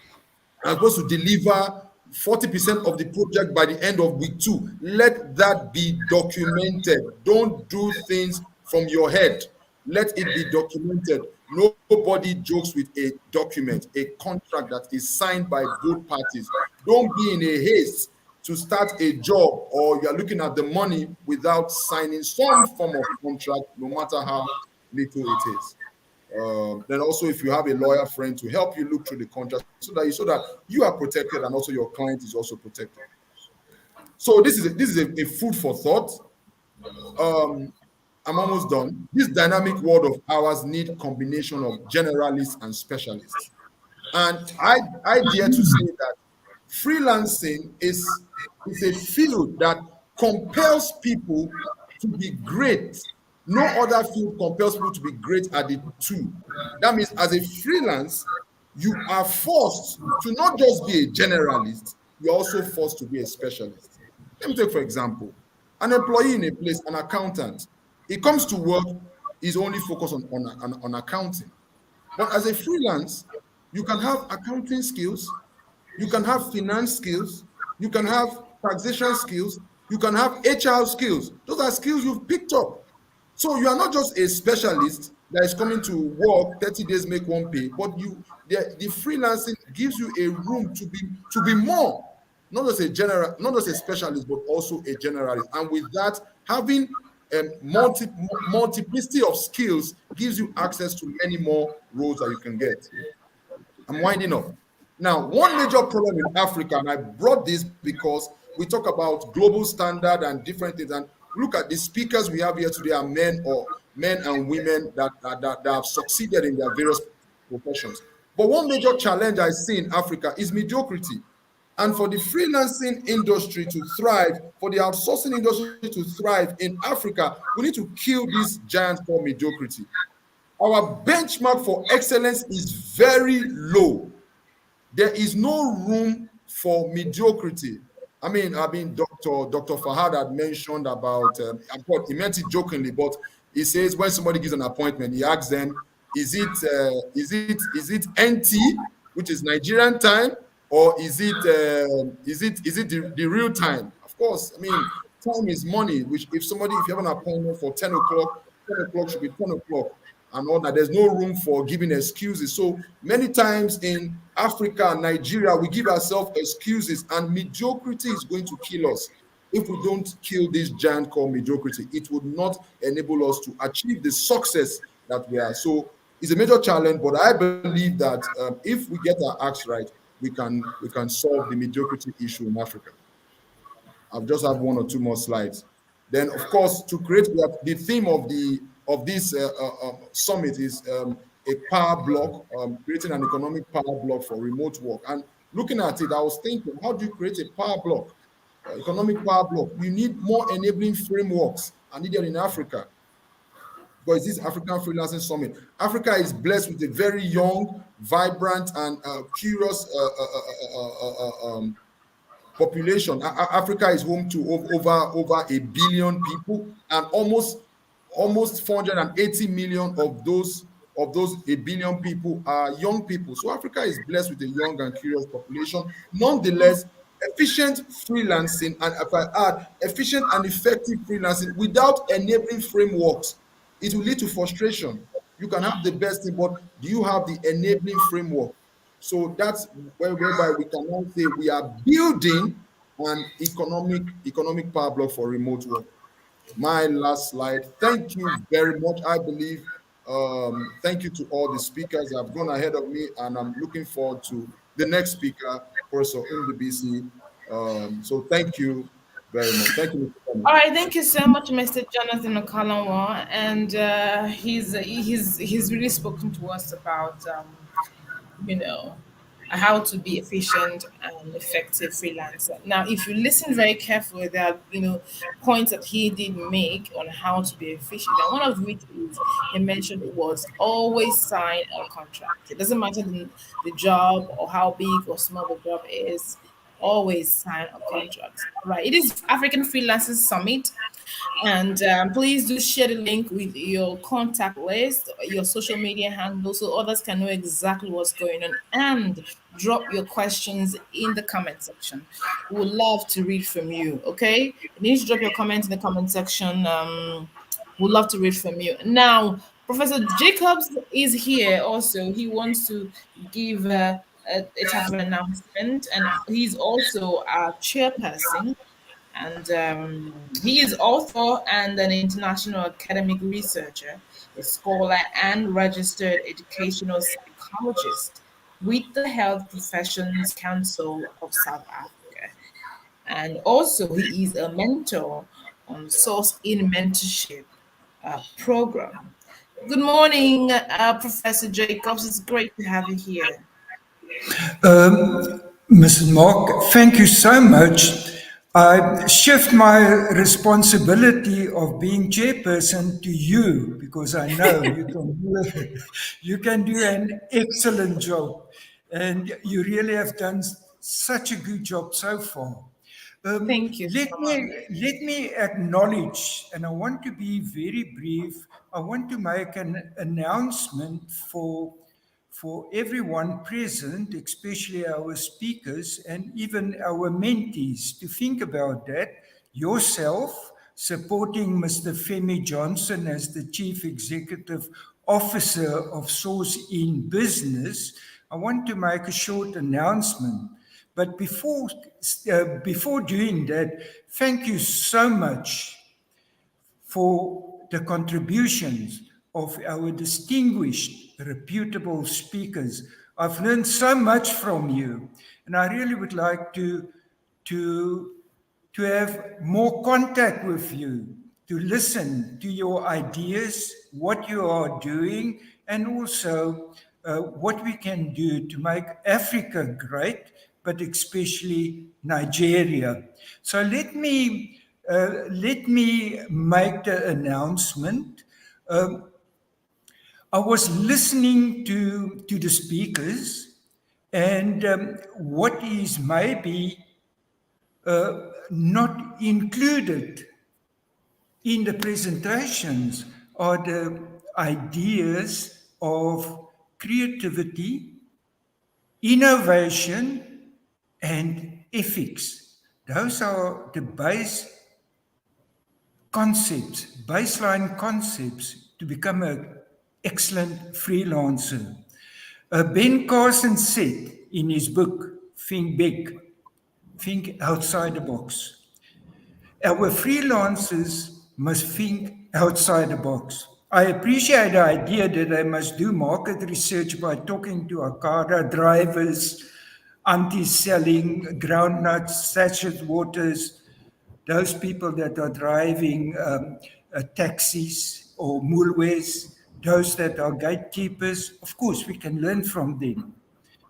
supposed to deliver 40% of the project by the end of week 2. Let that be documented. Don't do things from your head. Let it be documented. Nobody jokes with a document, a contract that is signed by both parties. Don't be in a haste to start a job, or you're looking at the money without signing some form of contract, no matter how little it is. Then also, if you have a lawyer friend to help you look through the contract so that you are protected and also your client is also protected. So this is a food for thought. I'm almost done. This dynamic world of ours need combination of generalists and specialists. And I dare to say that freelancing is a field that compels people to be great. No other field compels people to be great at the two. That means as a freelance, you are forced to not just be a generalist, you're also forced to be a specialist. Let me take, for example, an employee in a place, an accountant. He comes to work, he's only focused on accounting. But as a freelance, you can have accounting skills, you can have finance skills, you can have taxation skills, you can have HR skills. Those are skills you've picked up. So you are not just a specialist that is coming to work 30 days, make one pay, but the freelancing gives you a room to be more, not just a specialist, but also a generalist. And with that, having a multiplicity of skills gives you access to many more roles that you can get. I'm winding up. Now, one major problem in Africa, and I brought this because we talk about global standard and different things, and look at the speakers we have here today are men and women that have succeeded in their various professions. But one major challenge I see in Africa is mediocrity. And for the freelancing industry to thrive, for the outsourcing industry to thrive in Africa, we need to kill this giant called mediocrity. Our benchmark for excellence is very low. There is no room for mediocrity. I mean, Dr. Fahad had mentioned about, he meant it jokingly, but he says when somebody gives an appointment, he asks them, Is it NT, which is Nigerian time, or is it the real time? Of course, I mean, time is money. Which if you have an appointment for 10 o'clock, 10 o'clock should be 10 o'clock, and all that. There's no room for giving excuses. So many times in Africa and Nigeria, we give ourselves excuses, and mediocrity is going to kill us. If we don't kill this giant called mediocrity, it would not enable us to achieve the success that we are. So it's a major challenge, but I believe that if we get our acts right, we can solve the mediocrity issue in Africa. I'll just have one or two more slides. Then, of course, to create the theme of this summit is a power block, creating an economic power block for remote work. And looking at it, I was thinking, how do you create a power block, economic power block? You need more enabling frameworks are needed in Africa. Because this African Freelancing Summit, Africa is blessed with a very young, vibrant, and curious population. Africa is home to over a billion people, and almost 480 million of those a billion people are young people. So Africa is blessed with a young and curious population. Nonetheless, efficient freelancing, and if I add, efficient and effective freelancing without enabling frameworks, it will lead to frustration. You can have the best thing, but do you have the enabling framework? So that's whereby we can now say we are building an economic power block for remote work. My last slide. Thank you very much. I believe, thank you to all the speakers that have gone ahead of me, and I'm looking forward to the next speaker, Professor Ndubisi. So thank you very much. Thank you. All right, thank you so much, Mr. Jonathan Okalanwa, and he's really spoken to us about how to be efficient and effective freelancer. Now, if you listen very carefully, there are points that he did make on how to be efficient, and one of which is he mentioned was always sign a contract. It doesn't matter the job or how big or small the job is. Always sign a contract. Right. It is African Freelancers Summit. And please do share the link with your contact list, your social media handle, so others can know exactly what's going on. And drop your questions in the comment section. We would love to read from you. Okay. You need to drop your comments in the comment section. We'd love to read from you. Now, Professor Jacobs is here also. He wants to give a type of announcement, and he's also our chairperson, and he is author and an international academic researcher, a scholar, and registered educational psychologist with the Health Professions Council of South Africa. And also, he is a mentor on Source in Mentorship program. Good morning, Professor Jacobs. It's great to have you here. Mrs. Mark, thank you so much. I shift my responsibility of being chairperson to you, because I know you can do an excellent job, and you really have done such a good job so far. Thank you. Let me acknowledge, and I want to be very brief. I want to make an announcement for everyone present, especially our speakers and even our mentees, to think about that. Yourself supporting Mr. Femi Johnson as the Chief Executive Officer of Source in Business. I want to make a short announcement. But before doing that, thank you so much for the contributions of our distinguished, reputable speakers. I've learned so much from you, and I really would like to have more contact with you, to listen to your ideas, what you are doing, and also what we can do to make Africa great, but especially Nigeria. So let me make the announcement. I was listening to the speakers, and what is maybe not included in the presentations are the ideas of creativity, innovation, and ethics. Those are the baseline concepts to become an excellent freelancer. Ben Carson said in his book, Think Big, Think Outside the Box. Our freelancers must think outside the box. I appreciate the idea that they must do market research by talking to Akara drivers, anti-selling, groundnuts, sachet waters, those people that are driving taxis or mulways, those that are gatekeepers. Of course, we can learn from them,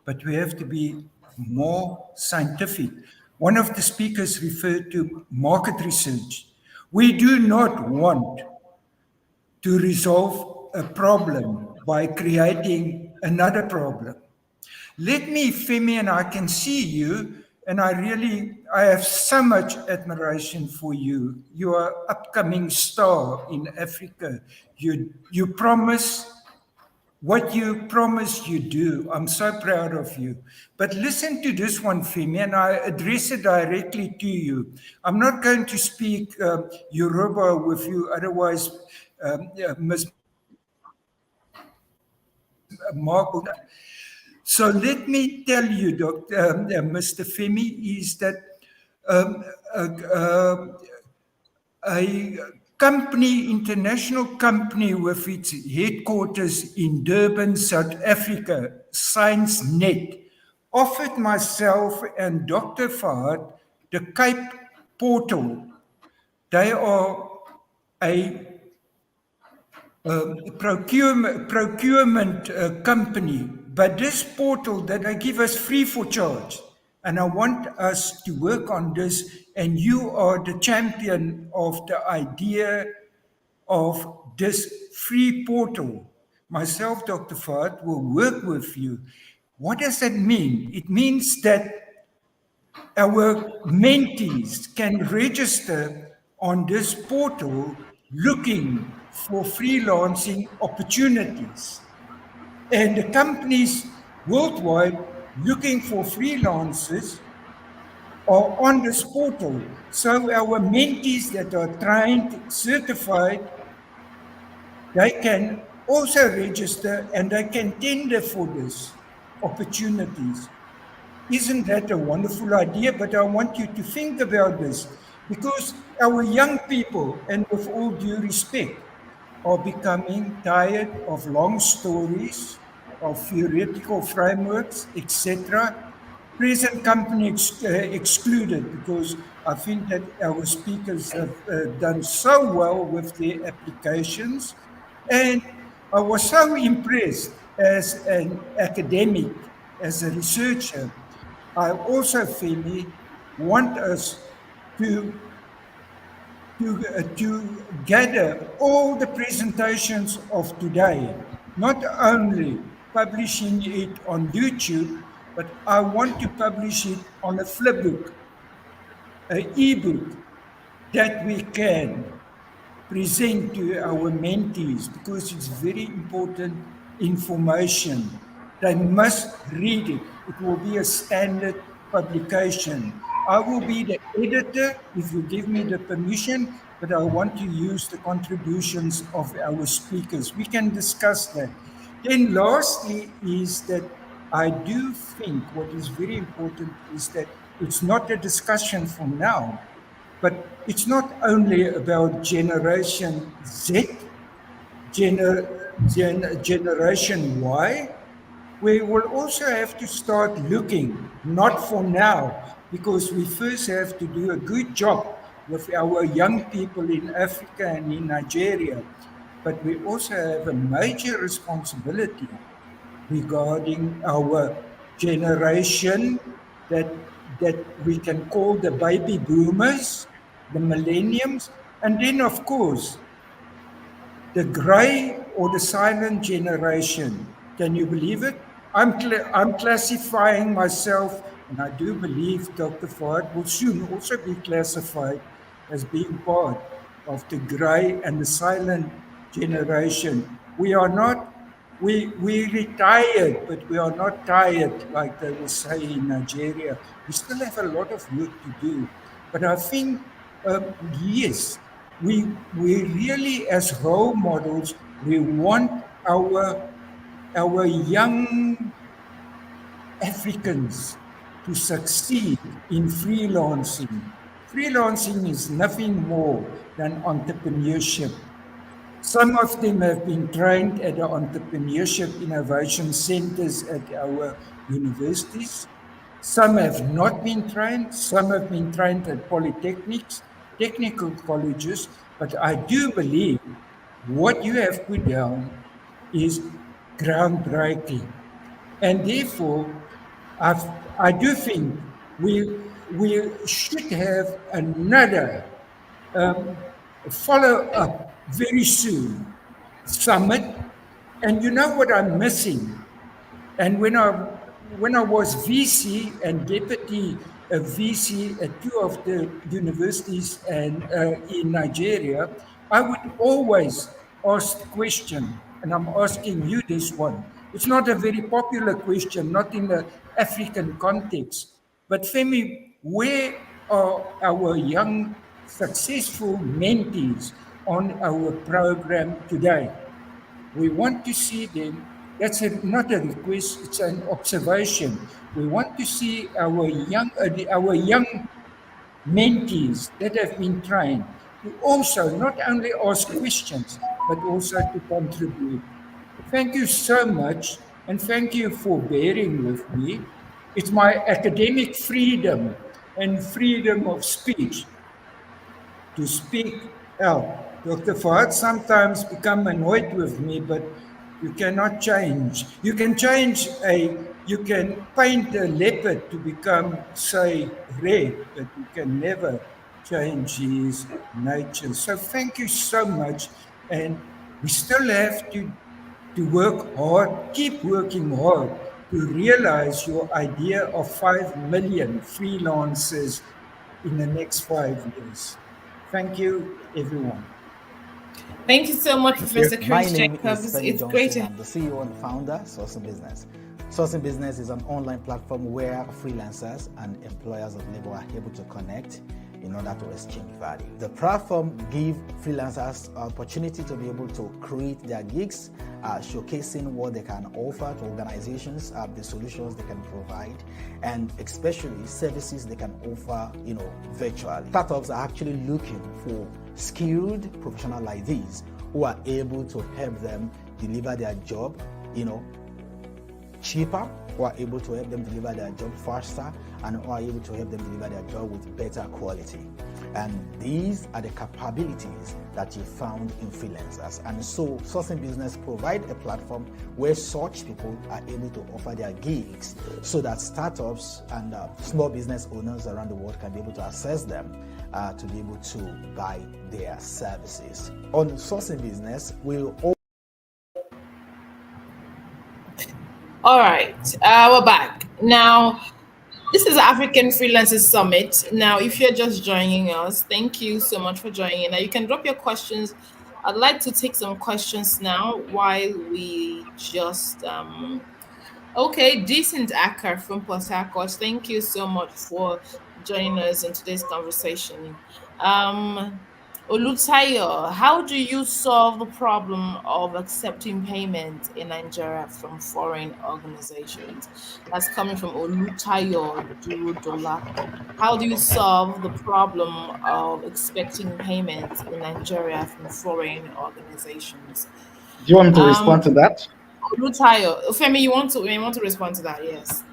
but we have to be more scientific. One of the speakers referred to market research. We do not want to resolve a problem by creating another problem. Let me, Femi, and I can see you, and I have so much admiration for you. You are an upcoming star in Africa. You promise what you promise, you do. I'm so proud of you. But listen to this one, Femi, and I address it directly to you. I'm not going to speak Yoruba with you, otherwise Ms. Mark. So let me tell you, Mr. Femi, is that a company, international company with its headquarters in Durban, South Africa, ScienceNet, offered myself and Dr. Fahad the Cape portal. They are a procurement company, but this portal that they give us free for charge. And I want us to work on this, and you are the champion of the idea of this free portal. Myself, Dr. Fahad, will work with you. What does that mean? It means that our mentees can register on this portal looking for freelancing opportunities. And the companies worldwide looking for freelancers are on this portal. So our mentees that are trained, certified, they can also register and they can tender for this opportunities. Isn't that a wonderful idea? But I want you to think about this, because our young people, and with all due respect, are becoming tired of long stories, of theoretical frameworks, etc. Present company excluded, because I think that our speakers have done so well with their applications. And I was so impressed as an academic, as a researcher. I also, Femi, want us to gather all the presentations of today, not only publishing it on YouTube, but I want to publish it on a flipbook, an e-book that we can present to our mentees, because it's very important information. They must read it. It will be a standard publication. I will be the editor if you give me the permission, but I want to use the contributions of our speakers. We can discuss that. Then lastly is that I do think what is very important is that it's not a discussion for now, but it's not only about Generation Z, Generation Y. We will also have to start looking, not for now, because we first have to do a good job with our young people in Africa and in Nigeria, but we also have a major responsibility regarding our generation that we can call the baby boomers, the millenniums, and then of course, the gray or the silent generation. Can you believe it? I'm classifying myself, and I do believe Dr. Fahad will soon also be classified as being part of the gray and the silent generation. We are not we retired, but we are not tired, like they will say in Nigeria. We still have a lot of work to do. But I think, yes, we really, as role models, we want our young Africans to succeed in freelancing. Freelancing is nothing more than entrepreneurship. Some of them have been trained at the entrepreneurship innovation centers at our universities. Some have not been trained. Some have been trained at polytechnics, technical colleges. But I do believe what you have put down is groundbreaking. And therefore, I've, I do think we should have another follow up very soon summit. And you know what I'm missing? And when I was VC and deputy VC at two of the universities and in Nigeria, I would always ask the question, and I'm asking you this one. It's not a very popular question, not in the African context, but Femi, where are our young successful mentees on our program today? We want to see them. That's not a request; it's an observation. We want to see our young mentees that have been trained to also not only ask questions but also to contribute. Thank you so much, and thank you for bearing with me. It's my academic freedom and freedom of speech to speak out. Dr. Fahad sometimes become annoyed with me, but you cannot change. You can paint a leopard to become, say, red, but you can never change his nature. So thank you so much. And we still have to work hard, keep working hard to realize your idea of 5 million freelancers in the next 5 years. Thank you, everyone. Thank you so much, Professor My Chris name Jacobs. is Femi It's great Johnson. to I'm the CEO and founder of Sourcing Business. Sourcing Business is an online platform where freelancers and employers of labor are able to connect in order to exchange value. The platform gives freelancers opportunity to be able to create their gigs, showcasing what they can offer to organizations, the solutions they can provide, and especially services they can offer, virtually. Startups are actually looking for skilled professionals like these who are able to help them deliver their job, cheaper, who are able to help them deliver their job faster, and who are able to help them deliver their job with better quality. And these are the capabilities that you found in freelancers. And so Sourcing Business provides a platform where such people are able to offer their gigs so that startups and small business owners around the world can be able to access them to be able to buy their services. On Sourcing Business, we'll All right, we're back. Now, this is African Freelancers Summit. Now, if you're just joining us, thank you so much for joining. Now, you can drop your questions. I'd like to take some questions now while we just, okay, Decent Acker from Port Harcourt. Thank you so much for joining us in today's conversation. Olutayo, how do you solve the problem of accepting payment in Nigeria from foreign organizations? That's coming from Olutayo Durodola. How do you solve the problem of expecting payment in Nigeria from foreign organizations? Do you want me to respond to that? Olutayo, Femi, you want to respond to that? Yes.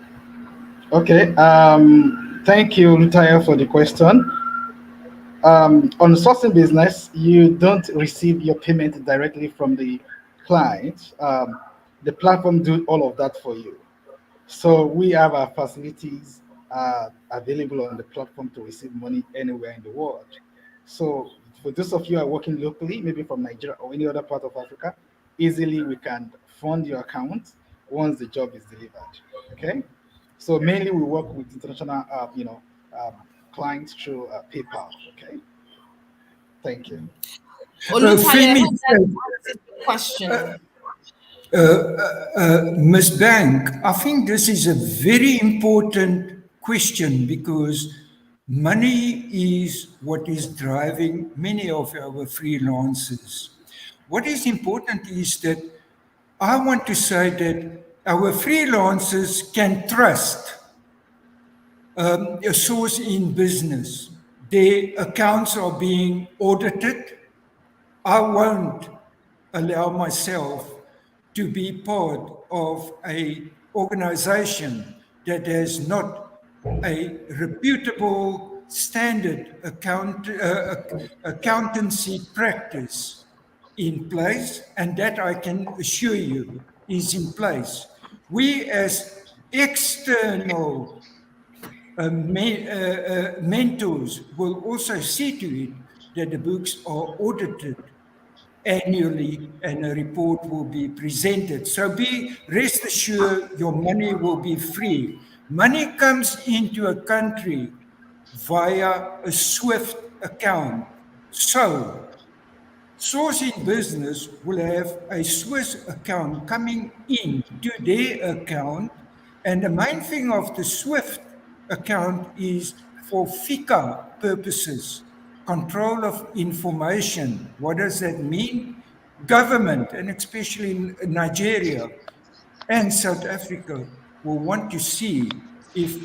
Okay. Thank you, Lutayo, for the question. On Sourcing Business, you don't receive your payment directly from the client. The platform do all of that for you. So we have our facilities available on the platform to receive money anywhere in the world. So for those of you who are working locally, maybe from Nigeria or any other part of Africa, easily we can fund your account once the job is delivered. Okay. So mainly we work with international, clients through PayPal. Okay. Thank you. Olutayo, I Femi, hope that answers the question. Ms. Bank, I think this is a very important question because money is what is driving many of our freelancers. What is important is that I want to say that our freelancers can trust a source in business. Their accounts are being audited. I won't allow myself to be part of a organization that has not a reputable standard accountancy practice in place, and that I can assure you is in place. We as external mentors will also see to it that the books are audited annually and a report will be presented. So be rest assured your money will be free. Money comes into a country via a SWIFT account. So sourcing business will have a Swiss account coming in to their account. And the main thing of the SWIFT account is for FICA purposes, control of information. What does that mean? Government, and especially in Nigeria and South Africa, will want to see if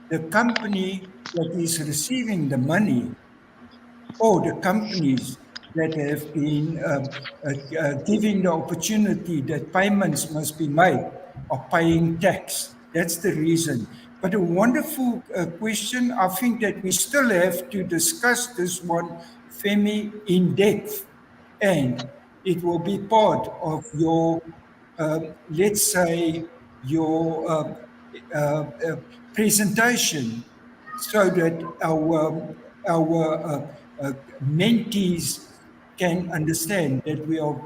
the company that is receiving the money or the companies that have been given the opportunity that payments must be made are paying tax. That's the reason. But a wonderful question. I think that we still have to discuss this one, Femi, in depth. And it will be part of your, let's say, your presentation so that our mentees can understand that we are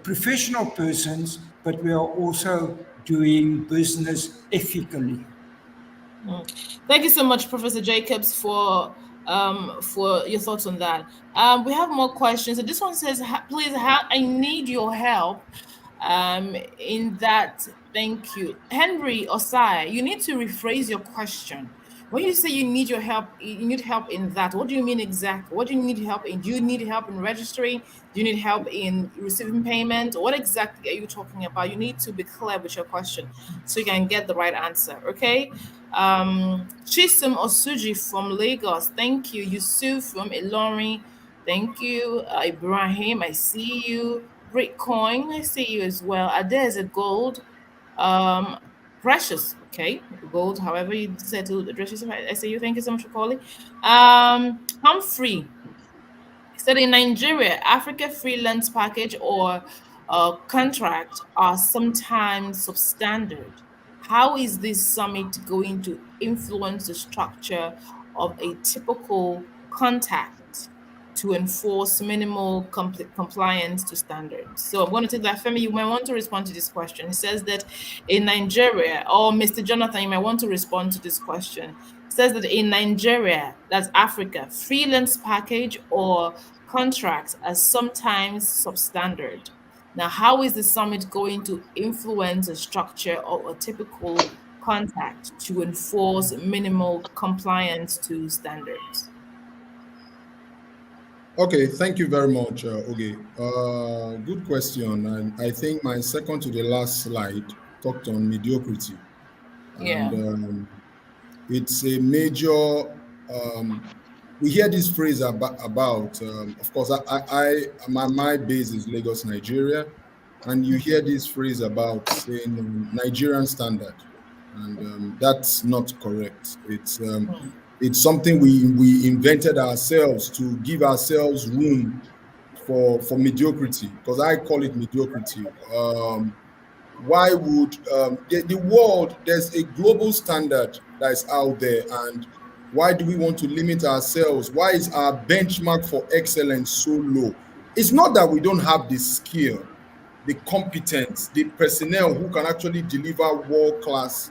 professional persons, but we are also doing business ethically. Thank you so much, Professor Jacobs, for your thoughts on that. We have more questions. So this one says, please, I need your help in that. Thank you. Henry Osai, you need to rephrase your question. When you say you need your help, you need help in that. What do you mean exactly? What do you need help in? Do you need help in registering? Do you need help in receiving payment? What exactly are you talking about? You need to be clear with your question so you can get the right answer, okay? Chisum Osuji from Lagos, thank you. Yusuf from Ilorin, thank you. Ibrahim, I see you. Bitcoin, I see you as well. There's a gold. Precious, okay, gold, however you decide to address yourself. I say you, thank you so much for calling. Humphrey said in Nigeria, Africa freelance package or contract are sometimes substandard. How is this summit going to influence the structure of a typical contact to enforce minimal compliance to standards? So I'm going to take that. Femi, you might want to respond to this question. It says that in Nigeria, or Mr. Jonathan, you might want to respond to this question. It says that in Nigeria, that's Africa, freelance package or contracts are sometimes substandard. Now, how is the summit going to influence the structure of a typical contact to enforce minimal compliance to standards? Okay, thank you very much, Oge. Good question. And I think my second to the last slide talked on mediocrity. Yeah. And it's a major, we hear this phrase about of course, my base is Lagos, Nigeria. And you hear this phrase about saying Nigerian standard. And that's not correct. It's something we invented ourselves to give ourselves room for mediocrity, because I call it mediocrity. Why would the world, there's a global standard that is out there, and why do we want to limit ourselves? Why is our benchmark for excellence so low? It's not that we don't have the skill, the competence, the personnel who can actually deliver world-class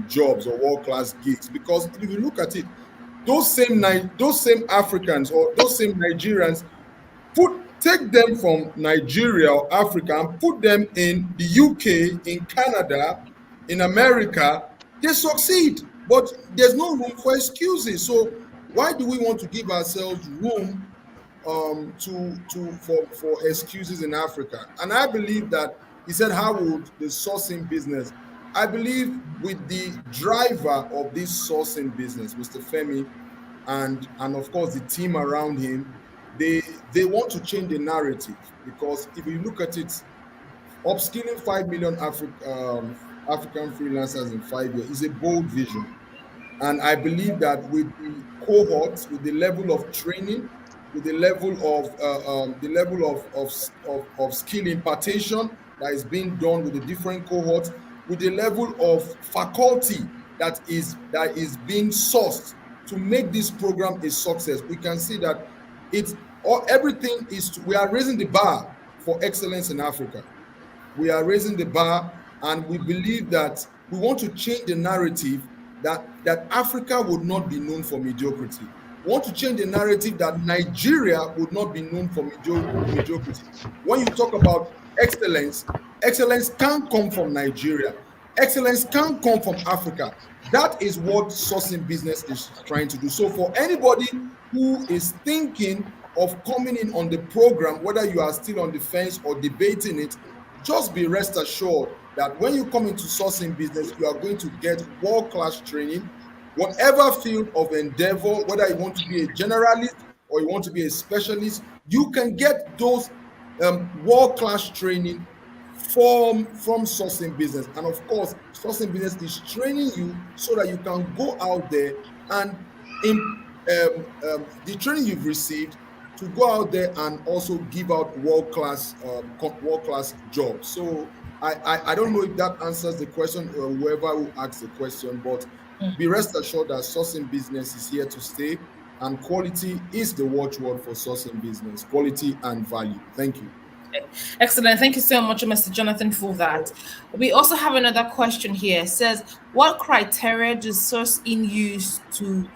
jobs or world-class gigs, because if you look at it, those same Africans or those same Nigerians put take them from Nigeria or Africa and put them in the UK, in Canada, in America, they succeed. But there's no room for excuses. So why do we want to give ourselves room for excuses in Africa? And I believe that he said, how would the sourcing business? I believe with the driver of this sourcing business, Mr. Femi, and of course the team around him, they want to change the narrative, because if you look at it, upskilling 5 million African freelancers in 5 years is a bold vision. And I believe that with the cohorts, with the level of training, with the level of skill impartation that is being done with the different cohorts, with the level of faculty that is being sourced to make this program a success, we can see that everything is we are raising the bar for excellence in Africa. We are raising the bar, and we believe that we want to change the narrative that Africa would not be known for mediocrity. We want to change the narrative that Nigeria would not be known for mediocrity. When you talk about excellence can't come from Nigeria. Excellence can't come from Africa. That is what sourcing business is trying to do. So for anybody who is thinking of coming in on the program, whether you are still on the fence or debating it, just be rest assured that when you come into sourcing business, you are going to get world-class training. Whatever field of endeavor, whether you want to be a generalist or you want to be a specialist, you can get those world-class training from sourcing business. And of course, sourcing business is training you so that you can go out there and in the training you've received to go out there and also give out world-class jobs. So I don't know if that answers the question, or whoever who asked the question, but be rest assured that sourcing business is here to stay, and quality is the watchword for sourcing business. Quality and value. Thank you. Excellent. Thank you so much, Mr. Jonathan, for that. We also have another question here. It says, what criteria does sourcing use to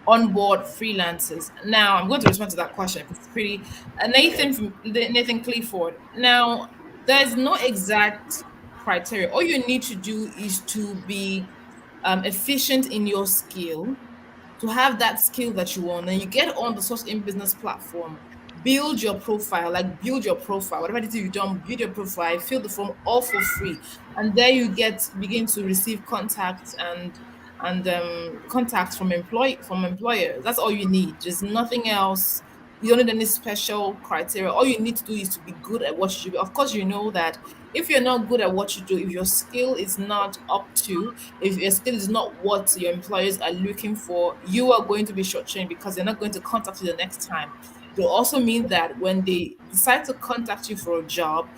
onboard freelancers? Now, I'm going to respond to that question. It's pretty Nathan Clifford. Now, there's no exact criteria. All you need to do is to be efficient in your skill, to have that skill that you want. And you get on the sourcing business platform, build your profile, whatever it is you've done, build your profile, fill the form all for free. And there you begin to receive contacts and contacts from employers. That's all you need. There's nothing else. You don't need any special criteria. All you need to do is to be good at what you do. Of course, you know that if you're not good at what you do, if your skill is not up to, if your skill is not what your employers are looking for, you are going to be shortchanged because they're not going to contact you the next time. It will also mean that when they decide to contact you for a job,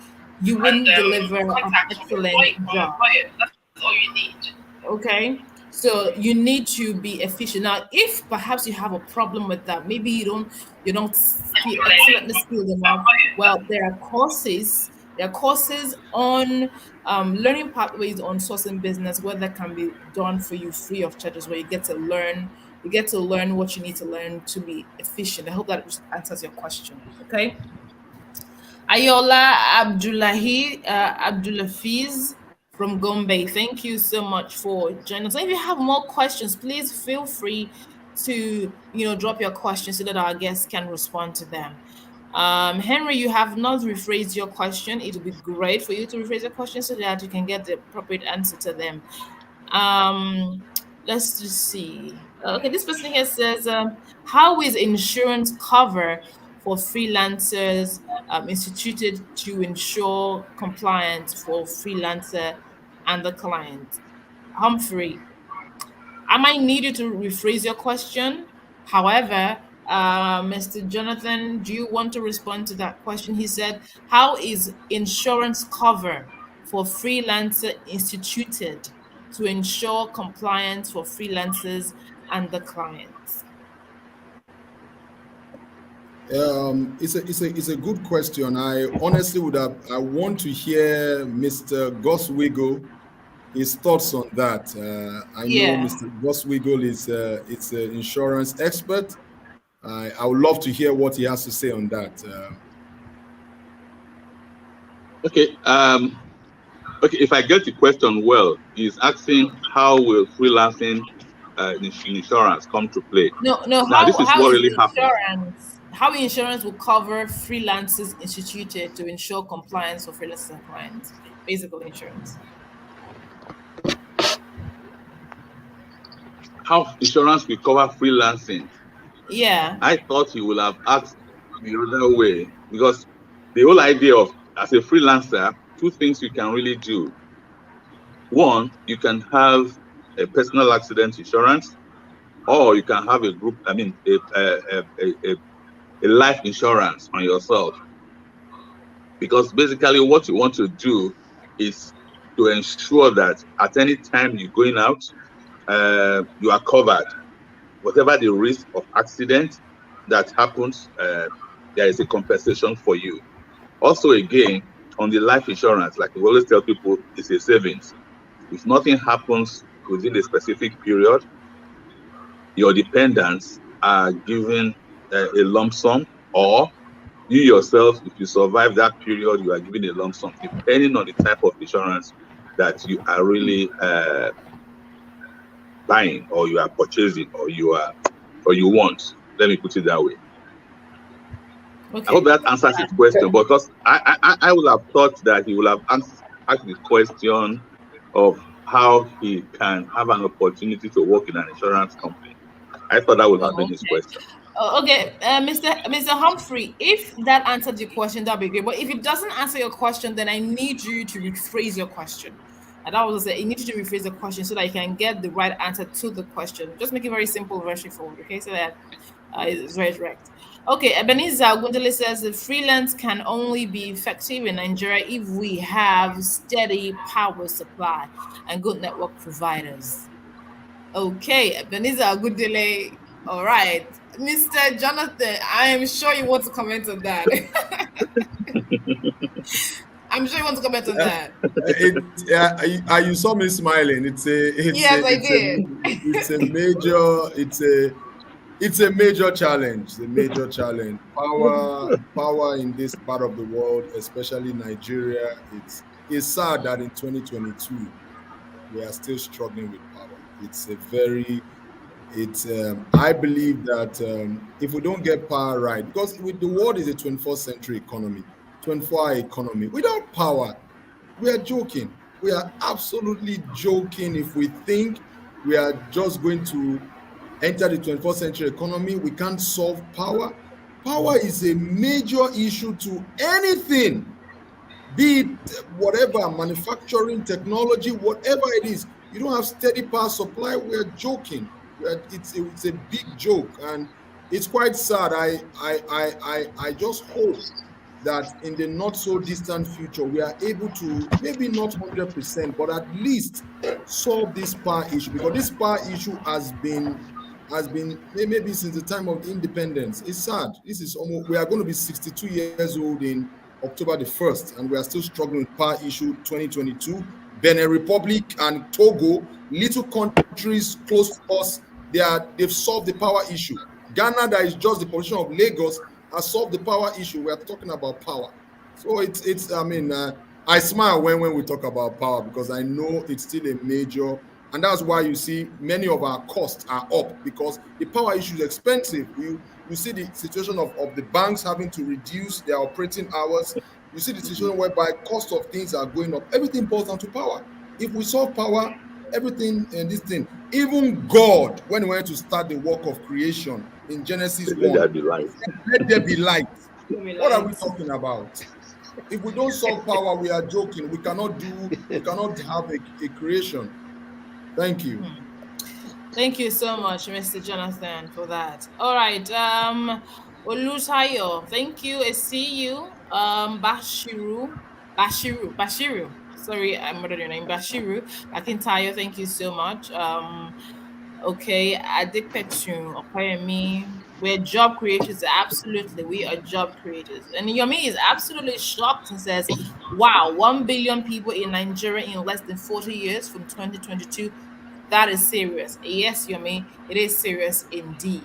you wouldn't deliver an excellent job. That's all you need. Okay? So you need to be efficient. Now, if perhaps you have a problem with that, maybe you don't excellently skilled enough. Well, there are courses on learning pathways on sourcing business where that can be done for you free of charges, where you get to learn what you need to learn to be efficient. I hope that answers your question. Okay. Ayola Abdulafiz from Gombe, thank you so much for joining us. If you have more questions, please feel free to drop your questions so that our guests can respond to them. Henry, you have not rephrased your question. It would be great for you to rephrase your question so that you can get the appropriate answer to them. Let's just see. Okay, this person here says, how is insurance cover for freelancers instituted to ensure compliance for freelancer and the client? Humphrey, I might need you to rephrase your question. However, Mr. Jonathan, do you want to respond to that question? He said, how is insurance cover for freelancer instituted to ensure compliance for freelancers and the clients? It's a good question. I honestly I want to hear Mr. Goswiggle, his thoughts on that. I know Mr. Goswiggle is an insurance expert. I would love to hear what he has to say on that. Okay. Okay. If I get the question well, he's asking how will freelancing insurance come to play. No, Now, this is how what is really happens. how insurance will cover freelancers instituted to ensure compliance for freelancers and clients? Basically, insurance. How insurance will cover freelancing. Yeah. I thought you will have asked the other way, because the whole idea of, as a freelancer, two things you can really do. One, you can have a personal accident insurance, or you can have a group, a life insurance on yourself. Because basically what you want to do is to ensure that at any time you're going out, you are covered. Whatever the risk of accident that happens, there is a compensation for you. Also, again, on the life insurance, like we always tell people, it's a savings. If nothing happens within a specific period, your dependents are given a lump sum, or you yourself, if you survive that period, you are given a lump sum, depending on the type of insurance that you are really buying, or you are purchasing, or you want. Let me put it that way. Okay. I hope that answers his question, because I would have thought that he would have asked the question of how he can have an opportunity to work in an insurance company. I thought that would have been his question. Okay, Mr. Humphrey, if that answered your question, that'd be great. But if it doesn't answer your question, then I need you to rephrase your question. And that was it. You need you to rephrase the question so that you can get the right answer to the question. Just make it very simple, very straightforward. Okay, so that it's very direct. Okay, Ebenezer Gundele says the freelance can only be effective in Nigeria if we have steady power supply and good network providers. Okay, Ebenezer Gundele. All right, Mr. Jonathan, I am sure you want to comment on that. I'm sure you want to comment on that. You saw me smiling. It's a major challenge. The major challenge. Power in this part of the world, especially Nigeria. It's sad that in 2022 we are still struggling with power. I believe that if we don't get power right, because the world is a 21st century economy, 24-hour economy. Without power, we are joking. We are absolutely joking if we think we are just going to enter the 21st century economy. We can't solve power. Power is a major issue to anything, be it whatever, manufacturing, technology, whatever it is. You don't have steady power supply, we're joking. It's a big joke, and it's quite sad. I just hope that in the not so distant future we are able to, maybe not 100%, but at least solve this power issue, because this power issue has been maybe since the time of independence. It's sad. We are going to be 62 years old in October the 1st, and we are still struggling with power issue 2022. Benin Republic and Togo, little countries close to us, they've solved the power issue. Ghana, that is just the position of Lagos, has solved the power issue. We are talking about power. So I smile when we talk about power, because I know it's still a major, and that's why you see many of our costs are up, because the power issue is expensive. You see the situation of the banks having to reduce their operating hours. You see the situation whereby cost of things are going up. Everything boils down to power. If we solve power, everything in this thing, even God, when he went to start the work of creation in Genesis 1, Let there be light. Let there be light. What are we talking about? If we don't solve power, we are joking. We cannot have a creation. Thank you. Thank you so much, Mr. Jonathan, for that. All right. Olusayo, thank you. I see you. Bashiru. Sorry, I murdered your name. Bashiru. Akintayo, thank you so much. Okay, Adikpetu, Okoyemi. We're job creators. Absolutely, we are job creators. And Yomi is absolutely shocked and says, wow, 1 billion people in Nigeria in less than 40 years from 2022. That is serious. Yes, Yomi, it is serious indeed.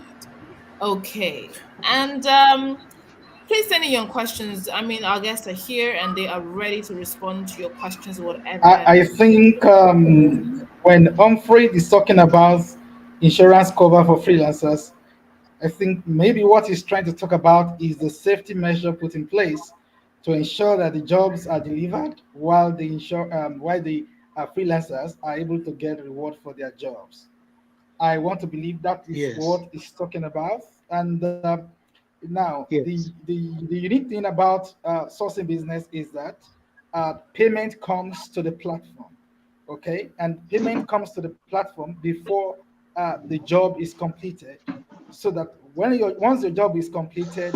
Okay. And Please send in your questions. I mean, our guests are here and they are ready to respond to your questions, whatever. I think when Humphrey is talking about insurance cover for freelancers, I think maybe what he's trying to talk about is the safety measure put in place to ensure that the jobs are delivered while the freelancers are able to get reward for their jobs. I want to believe that is Yes. what he's talking about. And now, Yes. the unique thing about sourcing business is that payment comes to the platform, okay? And payment comes to the platform before the job is completed, so that once your job is completed,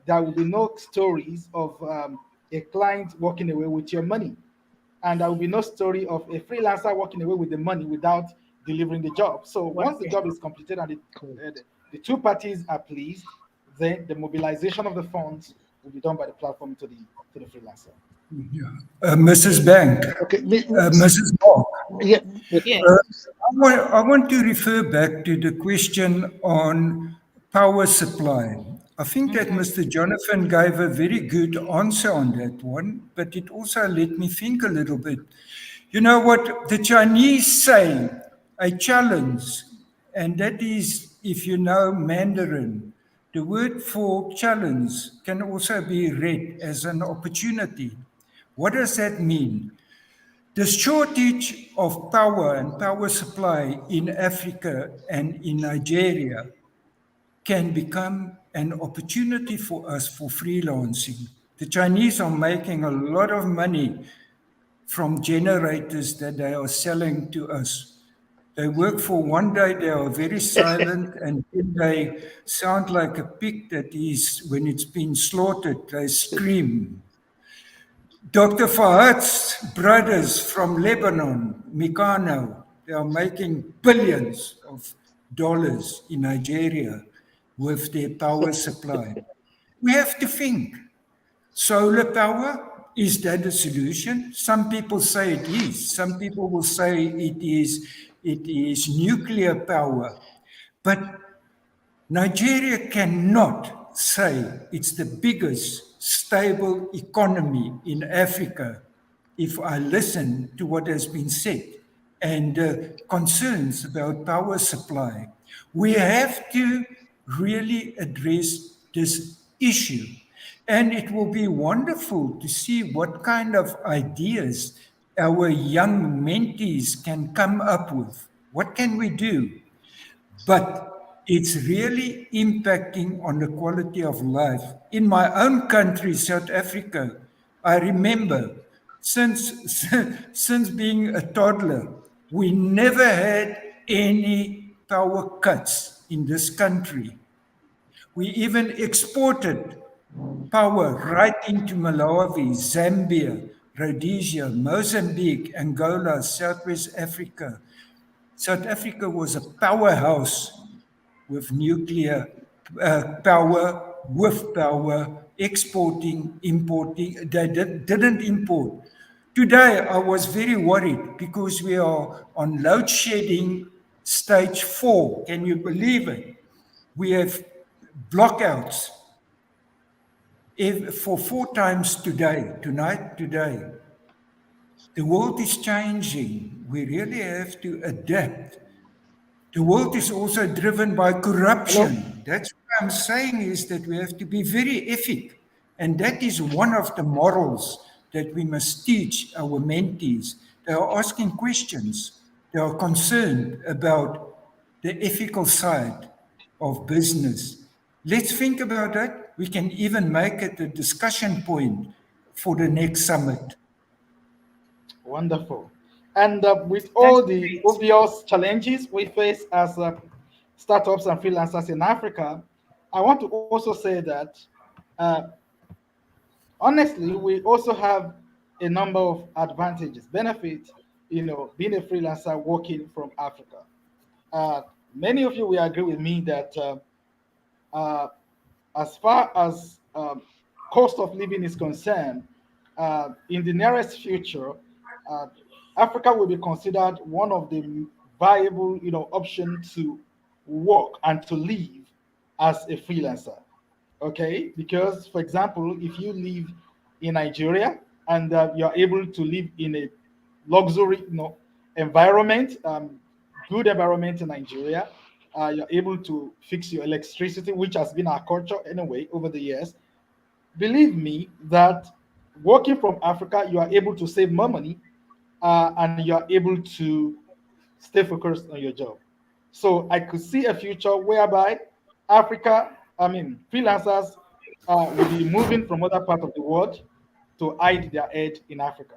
there will be no stories of a client walking away with your money, and there will be no story of a freelancer walking away with the money without delivering the job. So once the job is completed and the two parties are pleased, then the mobilization of the funds will be done by the platform to the freelancer. Yeah. Mrs. Bank, Okay. Mrs. Mark, Yeah. Yes. I want to refer back to the question on power supply. I think that Mr. Jonathan gave a very good answer on that one, but it also let me think a little bit. You know what the Chinese say, a challenge, and that is, if you know Mandarin, the word for challenge can also be read as an opportunity. What does that mean? The shortage of power and power supply in Africa and in Nigeria can become an opportunity for us for freelancing. The Chinese are making a lot of money from generators that they are selling to us. They work for one day, they are very silent, and then they sound like a pig that is, when it's been slaughtered, they scream. Dr. Fahad's brothers from Lebanon, Mikano, they are making billions of dollars in Nigeria with their power supply. We have to think. Solar power, is that a solution? Some people say it is. Some people will say it is nuclear power. But Nigeria cannot say it's the biggest stable economy in Africa if I listen to what has been said and concerns about power supply. We have to really address this issue. And it will be wonderful to see what kind of ideas our young mentees can come up with. What can we do? But it's really impacting on the quality of life. In my own country, South Africa, I remember since, since being a toddler, we never had any power cuts in this country. We even exported power right into Malawi, Zambia, Rhodesia, Mozambique, Angola, Southwest Africa. South Africa was a powerhouse with nuclear power, with power, exporting, importing. They didn't import. Today, I was very worried because we are on load shedding stage 4. Can you believe it? We have blockouts for 4 times today, today. The world is changing. We really have to adapt. The world is also driven by corruption. That's what I'm saying, is that we have to be very ethic. And that is one of the morals that we must teach our mentees. They are asking questions. They are concerned about the ethical side of business. Let's think about that. We can even make it a discussion point for the next summit. Wonderful. And with That's all the great. obvious challenges we face as startups and freelancers in Africa, I want to also say that uh, honestly, we also have a number of advantages, benefits, being a freelancer working from Africa. Uh, Many of you will agree with me that uh, as far as cost of living is concerned, in the nearest future, uh, Africa will be considered one of the viable, option to work and to live as a freelancer. Okay, because for example, if you live in Nigeria and you're able to live in a luxury, environment, good environment in Nigeria, you're able to fix your electricity, which has been our culture anyway over the years. Believe me that working from Africa, you are able to save more money, and you are able to stay focused on your job. So I could see a future whereby freelancers will be moving from other parts of the world to hide their head in Africa.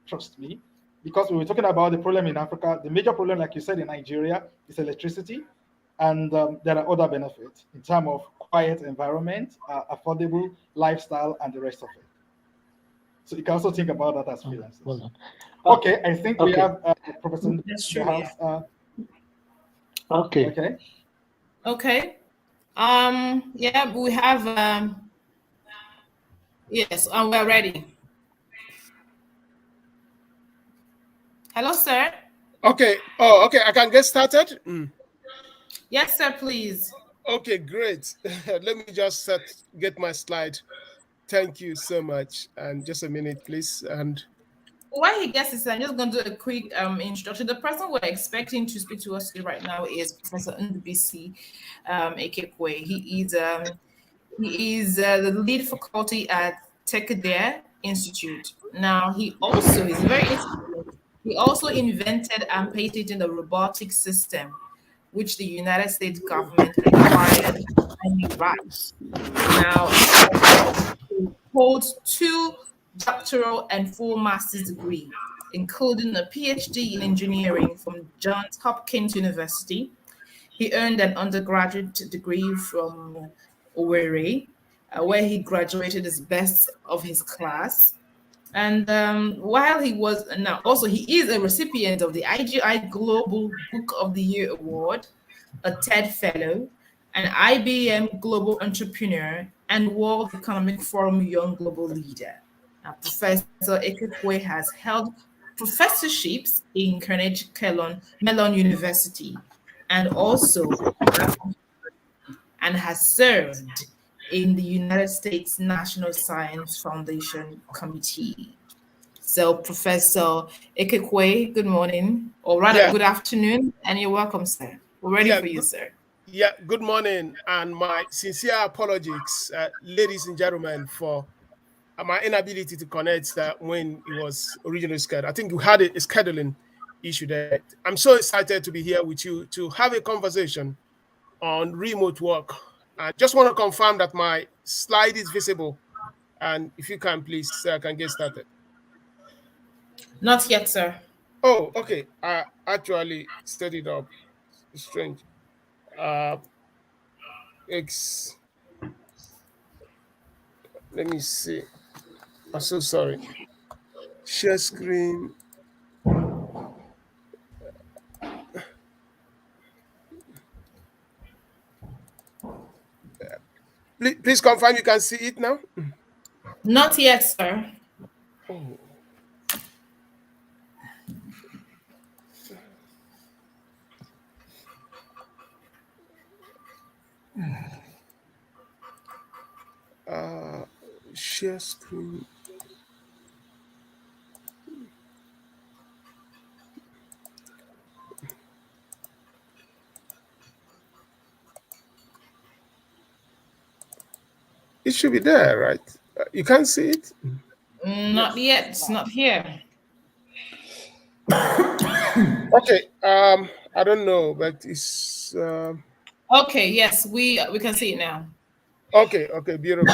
Trust me, because we were talking about the problem in Africa. The major problem, like you said, in Nigeria is electricity, and there are other benefits in terms of quiet environment, affordable lifestyle, and the rest of it. So you can also think about that as freelancers. Well done. Okay, I think we Okay. have Professor in That's the true, house. Okay. Okay. Okay. Yeah, we have yes, we're ready. Hello, sir. Okay. Oh, okay. I can get started. Yes, sir, please. Okay, great. Let me just get my slide. Thank you so much. And just a minute, please. And While he gets this, I'm just going to do a quick introduction. The person we're expecting to speak to us right now is Professor Ndubisi Ekekwe. He is the lead faculty at Tekede Institute. Now, he also is very interesting. He also invented and patented a robotic system, which the United States government acquired any rights. Now, he holds 2 doctoral and full master's degree, including a PhD in engineering from Johns Hopkins University. He earned an undergraduate degree from Owerri, where he graduated as best of his class. And while he was now also he is a recipient of the IGI Global Book of the Year Award, a TED Fellow, an IBM Global Entrepreneur, and World Economic Forum Young Global Leader. Now, Professor Ekekwe has held professorships in Carnegie Mellon University, and also and has served in the United States National Science Foundation Committee. So, Professor Ekekwe, good morning, or rather good afternoon, and you're welcome, sir. We're ready for you, sir. Yeah, good morning, and my sincere apologies, ladies and gentlemen, for my inability to connect when it was originally scheduled. I think we had a scheduling issue there. I'm so excited to be here with you to have a conversation on remote work. I just want to confirm that my slide is visible, and if you can, please, I can get started. Not yet, sir. Oh, okay. I actually set it up. It's strange. Let me see. I'm so sorry. Share screen. Please confirm you can see it now. Not yet, sir. Oh. Share screen. It should be there, right? You can't see it? Not yet. It's not here. Okay. I don't know, but it's okay. Yes, we can see it now. Okay. Beautiful.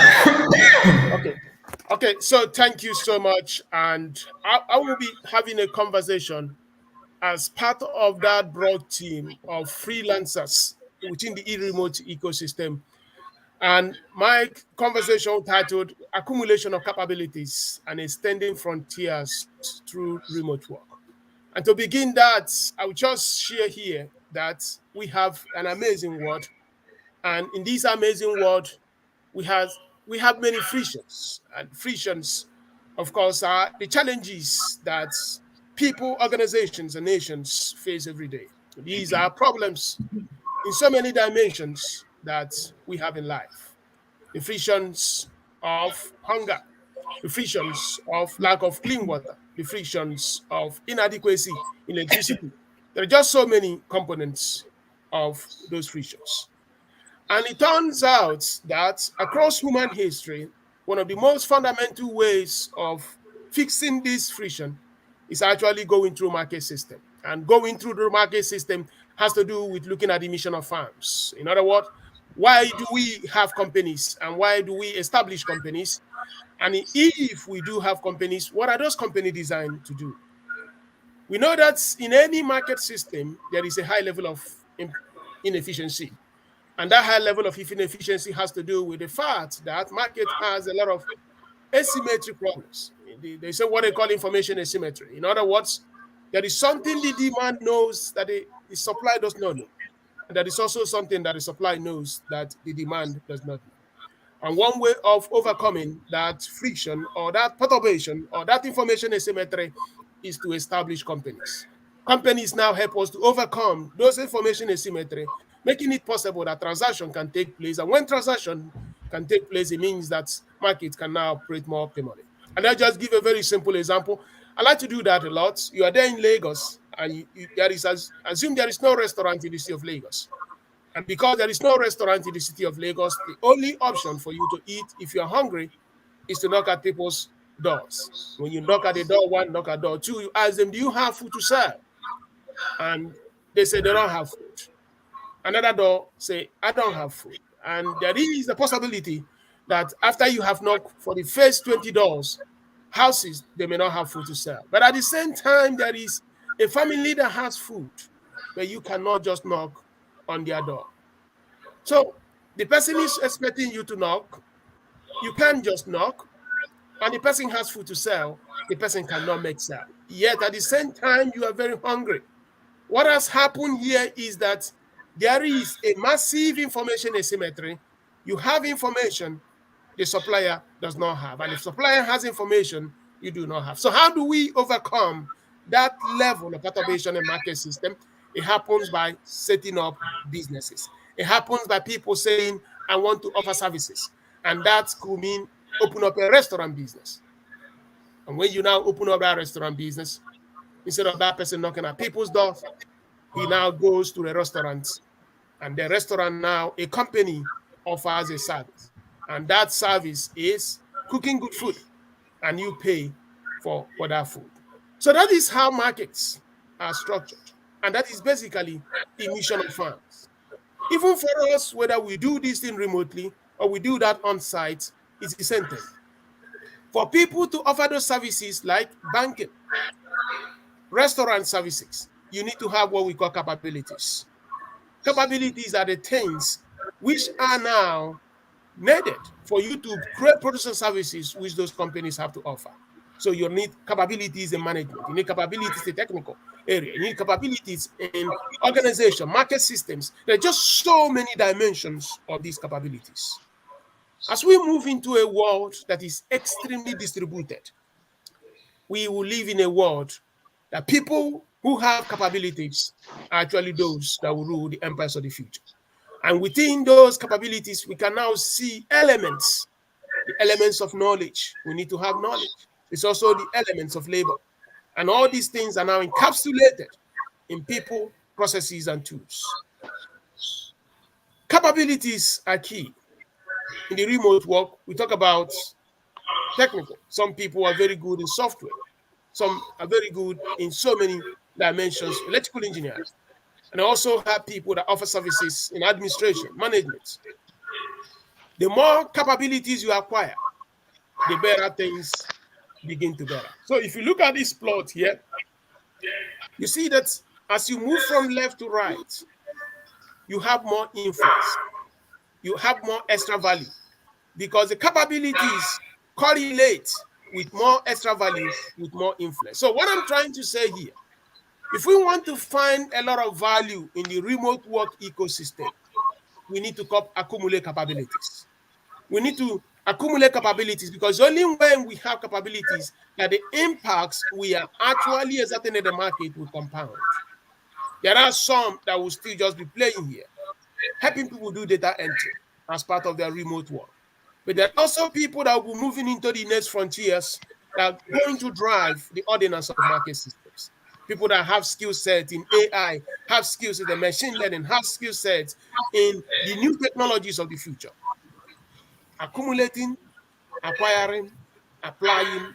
Okay. So thank you so much, and I will be having a conversation as part of that broad team of freelancers within the e-remote ecosystem. And my conversation titled Accumulation of Capabilities and Extending Frontiers Through Remote Work. And to begin that, I will just share here that we have an amazing world. And in this amazing world, we have many frictions. And frictions, of course, are the challenges that people, organizations, and nations face every day. These are problems in so many dimensions that we have in life. the frictions of hunger, the frictions of lack of clean water, the frictions of inadequacy in electricity. There are just so many components of those frictions. And it turns out that across human history, one of the most fundamental ways of fixing this friction is actually going through market system. And going through the market system has to do with looking at the mission of farms. In other words, why do we have companies and why do we establish companies? And if we do have companies, what are those companies designed to do? We know that in any market system, there is a high level of inefficiency. And that high level of inefficiency has to do with the fact that market has a lot of asymmetric problems. They say what they call information asymmetry. In other words, there is something the demand knows that the supply does not know. And there is also something that the supply knows that the demand does not know. And one way of overcoming that friction or that perturbation or that information asymmetry is to establish companies. Companies now help us to overcome those information asymmetry, making it possible that transaction can take place. And when transaction can take place, it means that markets can now operate more optimally. And I'll just give a very simple example. I like to do that a lot. You are there in Lagos, and assume there is no restaurant in the city of Lagos. And because there is no restaurant in the city of Lagos, the only option for you to eat if you're hungry is to knock at people's doors. When you knock at the door one, knock at door two, you ask them, do you have food to serve? And they say they don't have food. Another door say, I don't have food. And there is a possibility that after you have knocked for the first 20 doors, houses, they may not have food to serve. But at the same time, there is a family that has food, but you cannot just knock on their door. So the person is expecting you to knock. You can't just knock. And the person has food to sell. The person cannot make sell. Yet at the same time, you are very hungry. What has happened here is that there is a massive information asymmetry. You have information the supplier does not have. And if supplier has information, you do not have. So how do we overcome that level of perturbation in market system? It happens by setting up businesses. It happens by people saying, I want to offer services. And that could mean open up a restaurant business. And when you now open up that restaurant business, instead of that person knocking at people's doors, he now goes to a restaurant. And the restaurant now, a company offers a service. And that service is cooking good food. And you pay for that food. So that is how markets are structured. And that is basically the mission of farms. Even for us, whether we do this thing remotely or we do that on site, it's the same thing. For people to offer those services like banking, restaurant services, you need to have what we call capabilities. Capabilities are the things which are now needed for you to create products and services which those companies have to offer. So you need capabilities in management. You need capabilities in technical area. You need capabilities in organization, market systems. There are just so many dimensions of these capabilities. As we move into a world that is extremely distributed, we will live in a world that people who have capabilities are actually those that will rule the empires of the future. And within those capabilities, we can now see elements, the elements of knowledge. We need to have knowledge. It's also the elements of labor. And all these things are now encapsulated in people, processes, and tools. Capabilities are key. In the remote work, we talk about technical. Some people are very good in software. Some are very good in so many dimensions, electrical engineers. And I also have people that offer services in administration, management. The more capabilities you acquire, the better things begin to better. So if you look at this plot here, you see that as you move from left to right, you have more influence. You have more extra value because the capabilities correlate with more extra value, with more influence. So what I'm trying to say here, if we want to find a lot of value in the remote work ecosystem, we need to accumulate capabilities. We need to accumulate capabilities because only when we have capabilities that the impacts we are actually exerting in the market will compound. There are some that will still just be playing here, helping people do data entry as part of their remote work. But there are also people that will be moving into the next frontiers that are going to drive the ordinance of market systems. People that have skill sets in AI, have skill sets in machine learning, have skill sets in the new technologies of the future. Accumulating, acquiring, applying,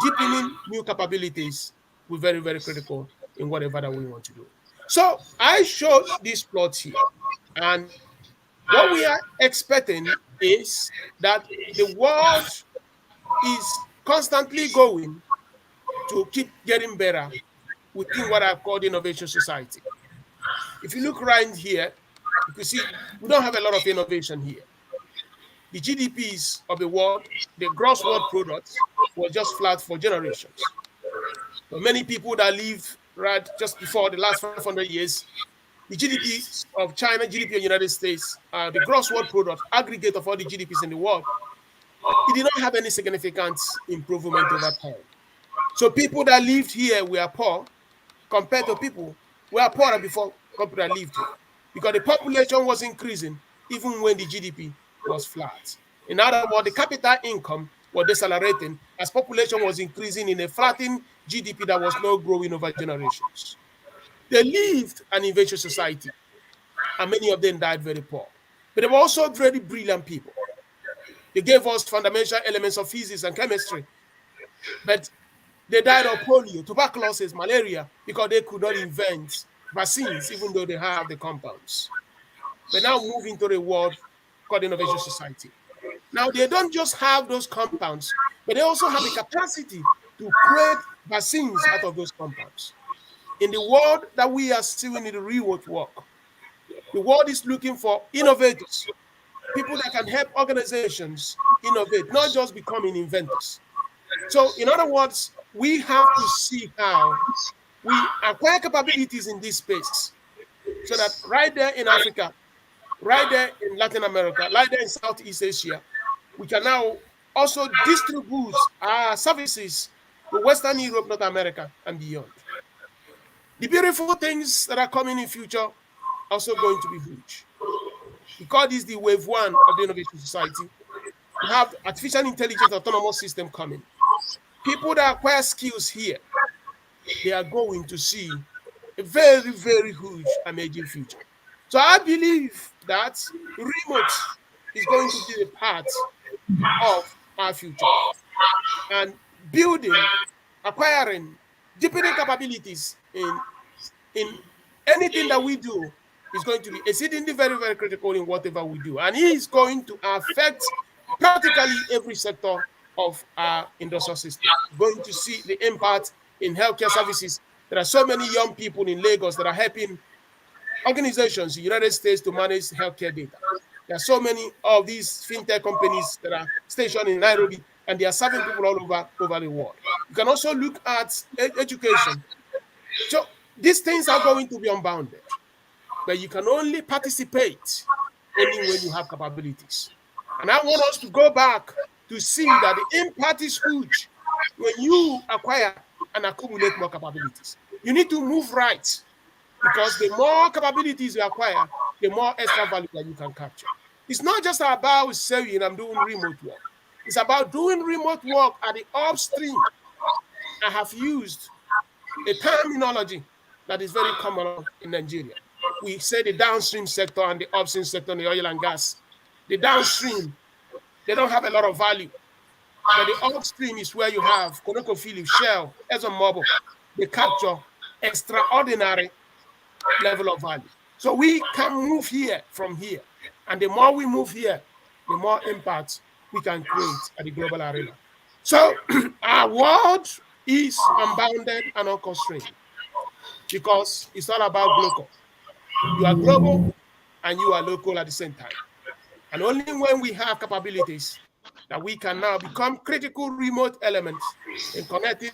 deepening new capabilities will be very, very critical in whatever that we want to do. So I showed this plot here. And what we are expecting is that the world is constantly going to keep getting better within what I call the innovation society. If you look right here, you can see we don't have a lot of innovation here. The GDPs of the world, the gross world products, were just flat for generations. But many people that live right just before the last 500 years, the GDP of China, GDP of the United States, the gross world product, aggregate of all the GDPs in the world, it did not have any significant improvement over time. So people that lived here were poor compared to people who were poorer before people that lived here, because the population was increasing even when the GDP was flat. In other words, the capital income was decelerating as population was increasing in a flattened GDP that was not growing over generations. They lived an innovation society, and many of them died very poor. But they were also very brilliant people. They gave us fundamental elements of physics and chemistry, but they died of polio, tuberculosis, malaria, because they could not invent vaccines, even though they have the compounds. But now moving to the world called innovation society. Now they don't just have those compounds, but they also have the capacity to create vaccines out of those compounds. In the world that we are seeing in the remote work, the world is looking for innovators, people that can help organizations innovate, not just becoming inventors. So in other words, we have to see how we acquire capabilities in this space so that right there in Africa, right there in Latin America, right there in Southeast Asia, we can now also distribute our services to Western Europe, North America, and beyond. The beautiful things that are coming in future are also going to be huge. Because this is the wave one of the innovation society. We have artificial intelligence autonomous system coming. People that acquire skills here, they are going to see a very, very huge emerging future. So I believe that remote is going to be a part of our future. And building, acquiring, deepening capabilities in anything that we do is going to be exceedingly very, very critical in whatever we do. And it is going to affect practically every sector of our industrial system. We're going to see the impact in healthcare services. There are so many young people in Lagos that are helping organizations in the United States to manage healthcare data. There are so many of these fintech companies that are stationed in Nairobi, and they are serving people all over the world. You can also look at education. So these things are going to be unbounded, but you can only participate only when you have capabilities. And I want us to go back to see that the impact is huge when you acquire and accumulate more capabilities. You need to move right, because the more capabilities you acquire, the more extra value that you can capture. It's not just about saying I'm doing remote work. It's about doing remote work at the upstream. I have used a terminology that is very common in Nigeria. We say the downstream sector and the upstream sector in the oil and gas. The downstream, they don't have a lot of value. But the upstream is where you have ConocoPhillips, Shell, ExxonMobil. They capture extraordinary level of value. So we can move here from here. And the more we move here, the more impact we can create at the global arena. So our world is unbounded and unconstrained, because it's all about local. You are global and you are local at the same time. And only when we have capabilities that we can now become critical remote elements in connecting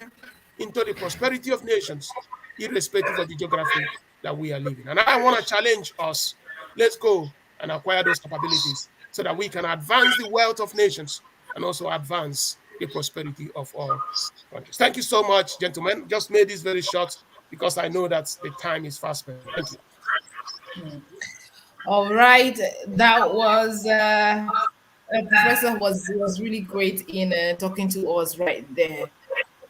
into the prosperity of nations, irrespective of the geography that we are living. And I want to challenge us. Let's go and acquire those capabilities so that we can advance the wealth of nations and also advance the prosperity of all countries. Thank you so much, gentlemen. Just made this very short because I know that the time is fast spent. Thank you. All right, that was Professor was really great in talking to us right there.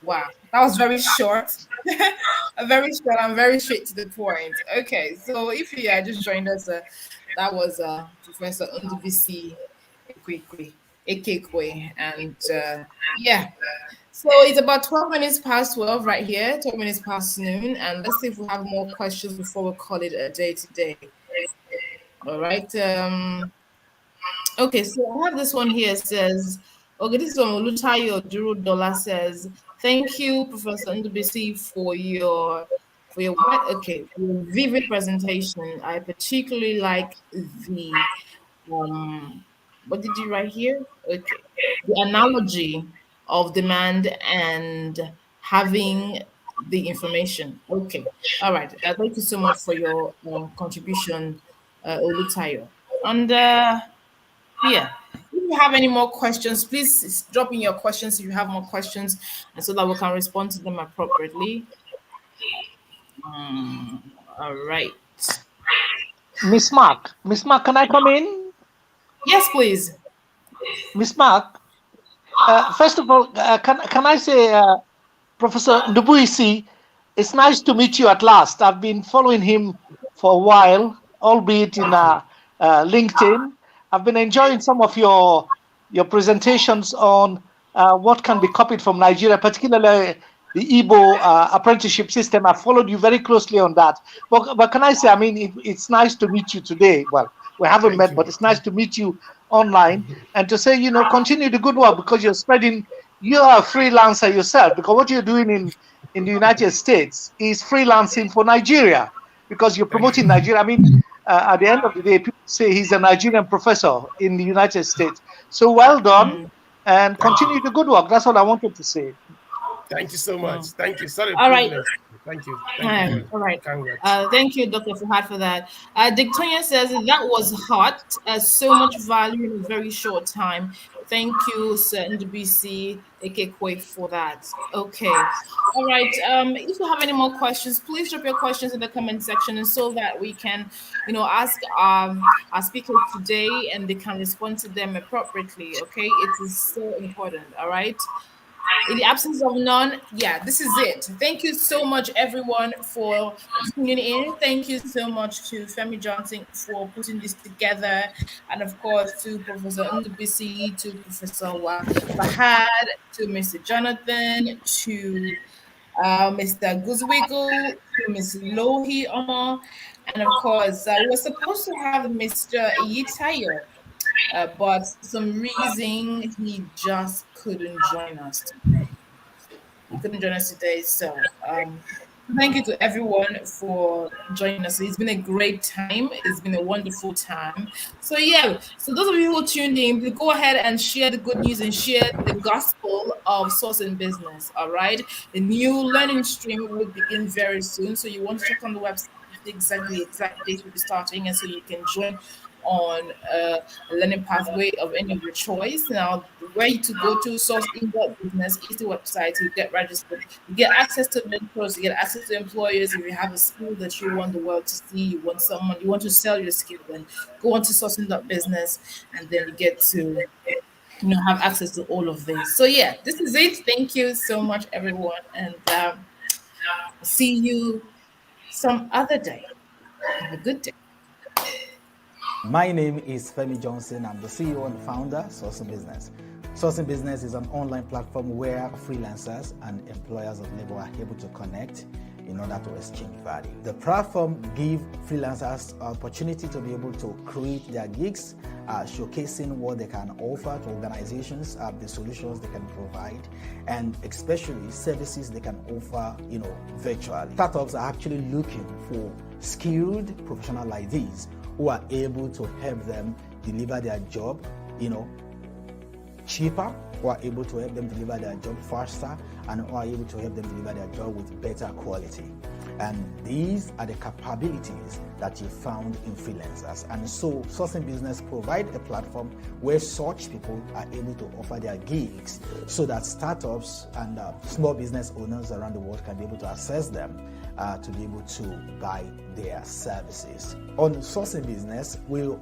Wow, that was very short. Very short and very straight to the point. Okay, so if you just joined us, that was Professor Ndubisi Ekekwe, and yeah. So it's about 12 minutes past 12 right here, 12 minutes past noon, and let's see if we have more questions before we call it a day today. All right. Okay, so I have this one here. It says, okay, this is one Olutayo Duro Dollar says, thank you, Professor Ndubisi, for your vivid presentation. I particularly like the what did you write here? Okay, the analogy of demand and having the information. Okay, all right. Thank you so much for your contribution, Olutayo. And yeah, if you have any more questions, please drop in your questions if you have more questions, and so that we can respond to them appropriately. All right. Miss Mark, can I come in? Yes, please. Miss Mark, first of all, can I say, Professor Ndubisi, it's nice to meet you at last. I've been following him for a while, albeit in LinkedIn. I've been enjoying some of your presentations on what can be copied from Nigeria, particularly the Igbo apprenticeship system. I followed you very closely on that. But can I say, I mean, it's nice to meet you today. Well, we haven't met, but it's nice to meet you online and to say, continue the good work, because you're a freelancer yourself, because what you're doing in the United States is freelancing for Nigeria, because you're promoting Nigeria. I mean, at the end of the day, people say he's a Nigerian professor in the United States. So well done, and continue the good work. That's all I wanted to say. Thank you so much. Thank you. Sorry. All right. Thank you. All right. Thank you, Dr. Fahad, for that. Dictonia says that was hot. So much value in a very short time. Thank you, Sir Ndubisi Ekekwe, for that. Okay. All right. If you have any more questions, please drop your questions in the comment section, and so that we can, ask our speakers today, and they can respond to them appropriately. Okay. It is so important. All right. In the absence of none, this is it. Thank you so much, everyone, for tuning in. Thank you so much to Femi Johnson for putting this together, and of course to Professor Ndubisi, to Professor Fahad, to Mr. Jonathan, to Mr. Guzwiggle, to Ms. Lohi Omar, and of course we're supposed to have Mr. Yitayo. But for some reason, he just couldn't join us today. So thank you to everyone for joining us. It's been a great time. It's been a wonderful time. So those of you who tuned in, please go ahead and share the good news and share the gospel of sourcing business. All right. The new learning stream will begin very soon. So you want to check on the website exactly date will be starting, and so you can join on a learning pathway of any of your choice. Now, the way to go to sourcing business is the website. You get registered, you get access to mentors, you get access to employers. If you have a skill that you want the world to see, you want to sell your skill, then go on to sourcing.business, and then you get to have access to all of this. So this is it. Thank you so much, everyone, and see you some other day. Have a good day. My name is Femi Johnson. I'm the CEO and founder of Sourcing Business. Sourcing Business is an online platform where freelancers and employers of labor are able to connect in order to exchange value. The platform gives freelancers an opportunity to be able to create their gigs, showcasing what they can offer to organizations, the solutions they can provide, and especially services they can offer, virtually. Startups are actually looking for skilled professionals like these who are able to help them deliver their job, cheaper, who are able to help them deliver their job faster, and who are able to help them deliver their job with better quality. And these are the capabilities that you found in freelancers. And so Sourcing Business provides a platform where such people are able to offer their gigs so that startups and small business owners around the world can be able to access them to be able to buy their services. On Sourcing Business, we'll